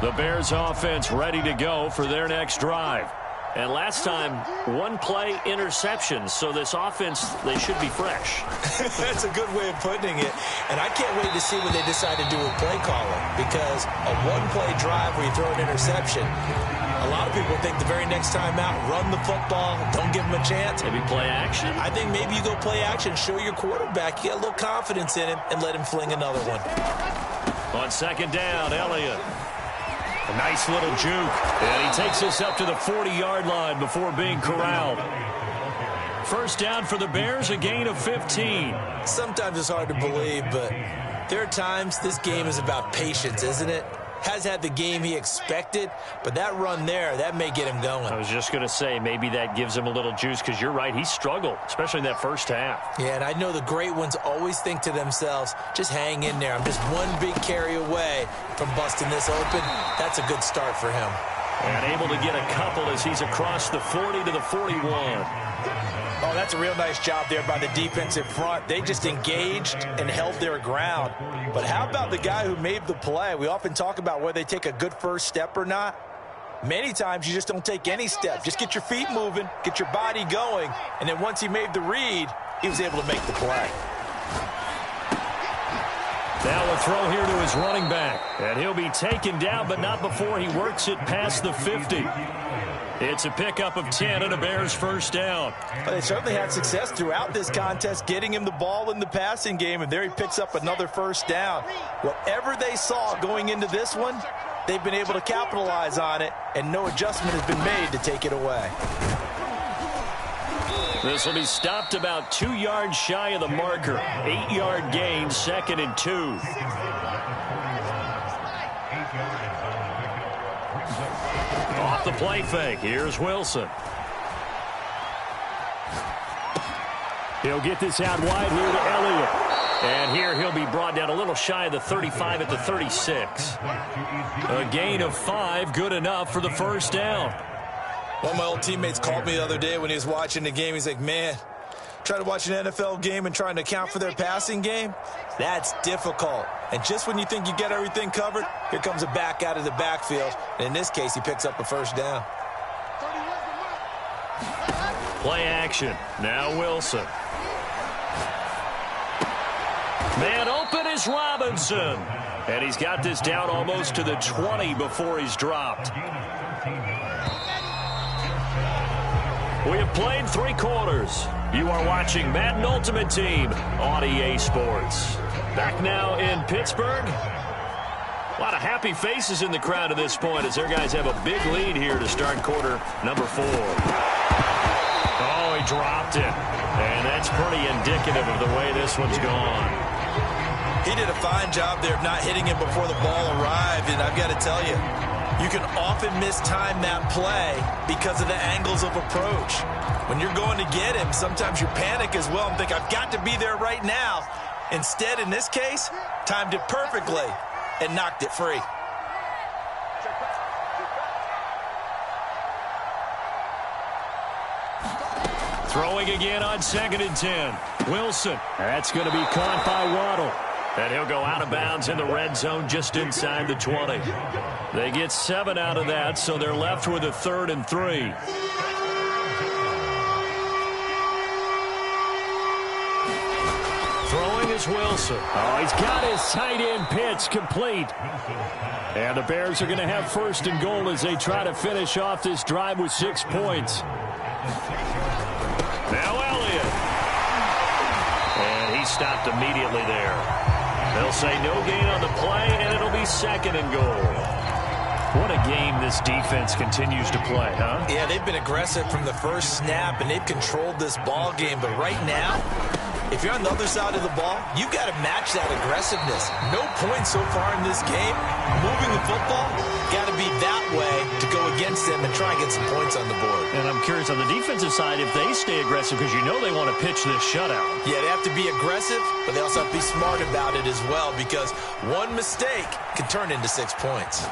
The Bears offense ready to go for their next drive. And last time, 1-play interception. So this offense, they should be fresh. That's a good way of putting it. And I can't wait to see what they decide to do with play calling. Because a 1-play drive where you throw an interception, a lot of people think the very next time out, run the football, don't give them a chance. Maybe play action? I think maybe you go play action, show your quarterback, you get a little confidence in him, and let him fling another one. On 2nd down, Elliott. A nice little juke. And he takes us up to the 40-yard line before being corralled. 1st down for the Bears, a gain of 15. Sometimes it's hard to believe, but there are times this game is about patience, isn't it? Has had the game he expected, but that run there, that may get him going. I was just going to say, maybe that gives him a little juice, because you're right, he struggled, especially in that 1st half. Yeah, and I know the great ones always think to themselves, just hang in there. I'm just one big carry away from busting this open. That's a good start for him. And able to get a couple as he's across the 40 to the 41. Oh, that's a real nice job there by the defensive front. They just engaged and held their ground. But how about the guy who made the play? We often talk about whether they take a good first step or not. Many times you just don't take any step. Just get your feet moving, get your body going, and then once he made the read, he was able to make the play. Now a throw here to his running back. And he'll be taken down, but not before he works it past the 50. It's a pickup of 10 and a Bears 1st down. But they certainly had success throughout this contest, getting him the ball in the passing game, and there he picks up another 1st down. Whatever they saw going into this one, they've been able to capitalize on it, and no adjustment has been made to take it away. This will be stopped about 2 yards shy of the marker. 8-yard gain, 2nd and 2. Off the play fake, here's Wilson. He'll get this out wide here to Elliott. And here he'll be brought down a little shy of the 35 at the 36. A gain of 5, good enough for the 1st down. One of my old teammates called me the other day when he was watching the game. He's like, man, trying to watch an NFL game and trying to account for their passing game, that's difficult. And just when you think you get everything covered, here comes a back out of the backfield. And in this case, he picks up a 1st down. Play action. Now Wilson. Man open is Robinson. And he's got this down almost to the 20 before he's dropped. We have played 3 quarters. You are watching Madden Ultimate Team on EA Sports. Back now in Pittsburgh. A lot of happy faces in the crowd at this point as their guys have a big lead here to start quarter number 4. Oh, he dropped it. And that's pretty indicative of the way this one's gone. He did a fine job there of not hitting him before the ball arrived. And I've got to tell you, You can often mistime that play because of the angles of approach. When you're going to get him, sometimes you panic as well and think, I've got to be there right now. Instead, in this case, timed it perfectly and knocked it free. Throwing again on 2nd and 10. Wilson. That's going to be caught by Waddle. And he'll go out of bounds in the red zone just inside the 20. They get 7 out of that, so they're left with a 3rd and 3. Throwing is Wilson. Oh, he's got his tight end pitch complete. And the Bears are going to have 1st and goal as they try to finish off this drive with 6 points. Now Elliott. And he stopped immediately there. They'll say no gain on the play, and it'll be 2nd and goal. What a game this defense continues to play, huh? Yeah, they've been aggressive from the first snap, and they've controlled this ball game. But right now, if you're on the other side of the ball, you've got to match that aggressiveness. No points so far in this game. Moving the football, got to be that way to go against them and try and get some points on the board. And I'm curious on the defensive side if they stay aggressive because you know they want to pitch this shutout. Yeah, they have to be aggressive, but they also have to be smart about it as well because one mistake can turn into 6 points.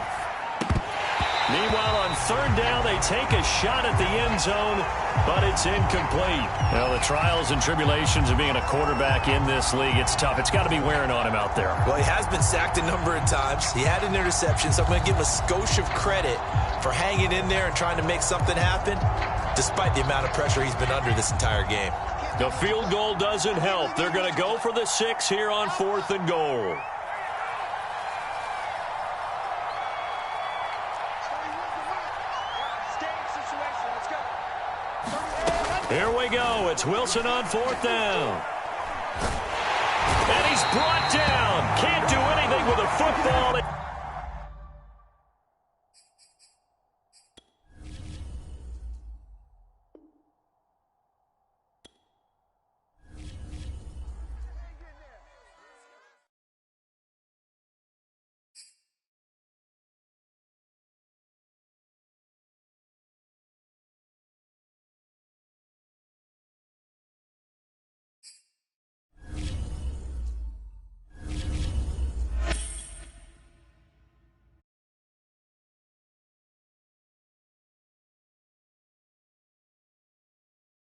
Meanwhile, on 3rd down, they take a shot at the end zone, but it's incomplete. Well, the trials and tribulations of being a quarterback in this league, it's tough. It's got to be wearing on him out there. Well, he has been sacked a number of times. He had an interception, so I'm going to give him a skosh of credit for hanging in there and trying to make something happen, despite the amount of pressure he's been under this entire game. The field goal doesn't help. They're going to go for the 6 here on 4th and goal. Here we go. It's Wilson on 4th down. And he's brought down. Can't do anything with a football.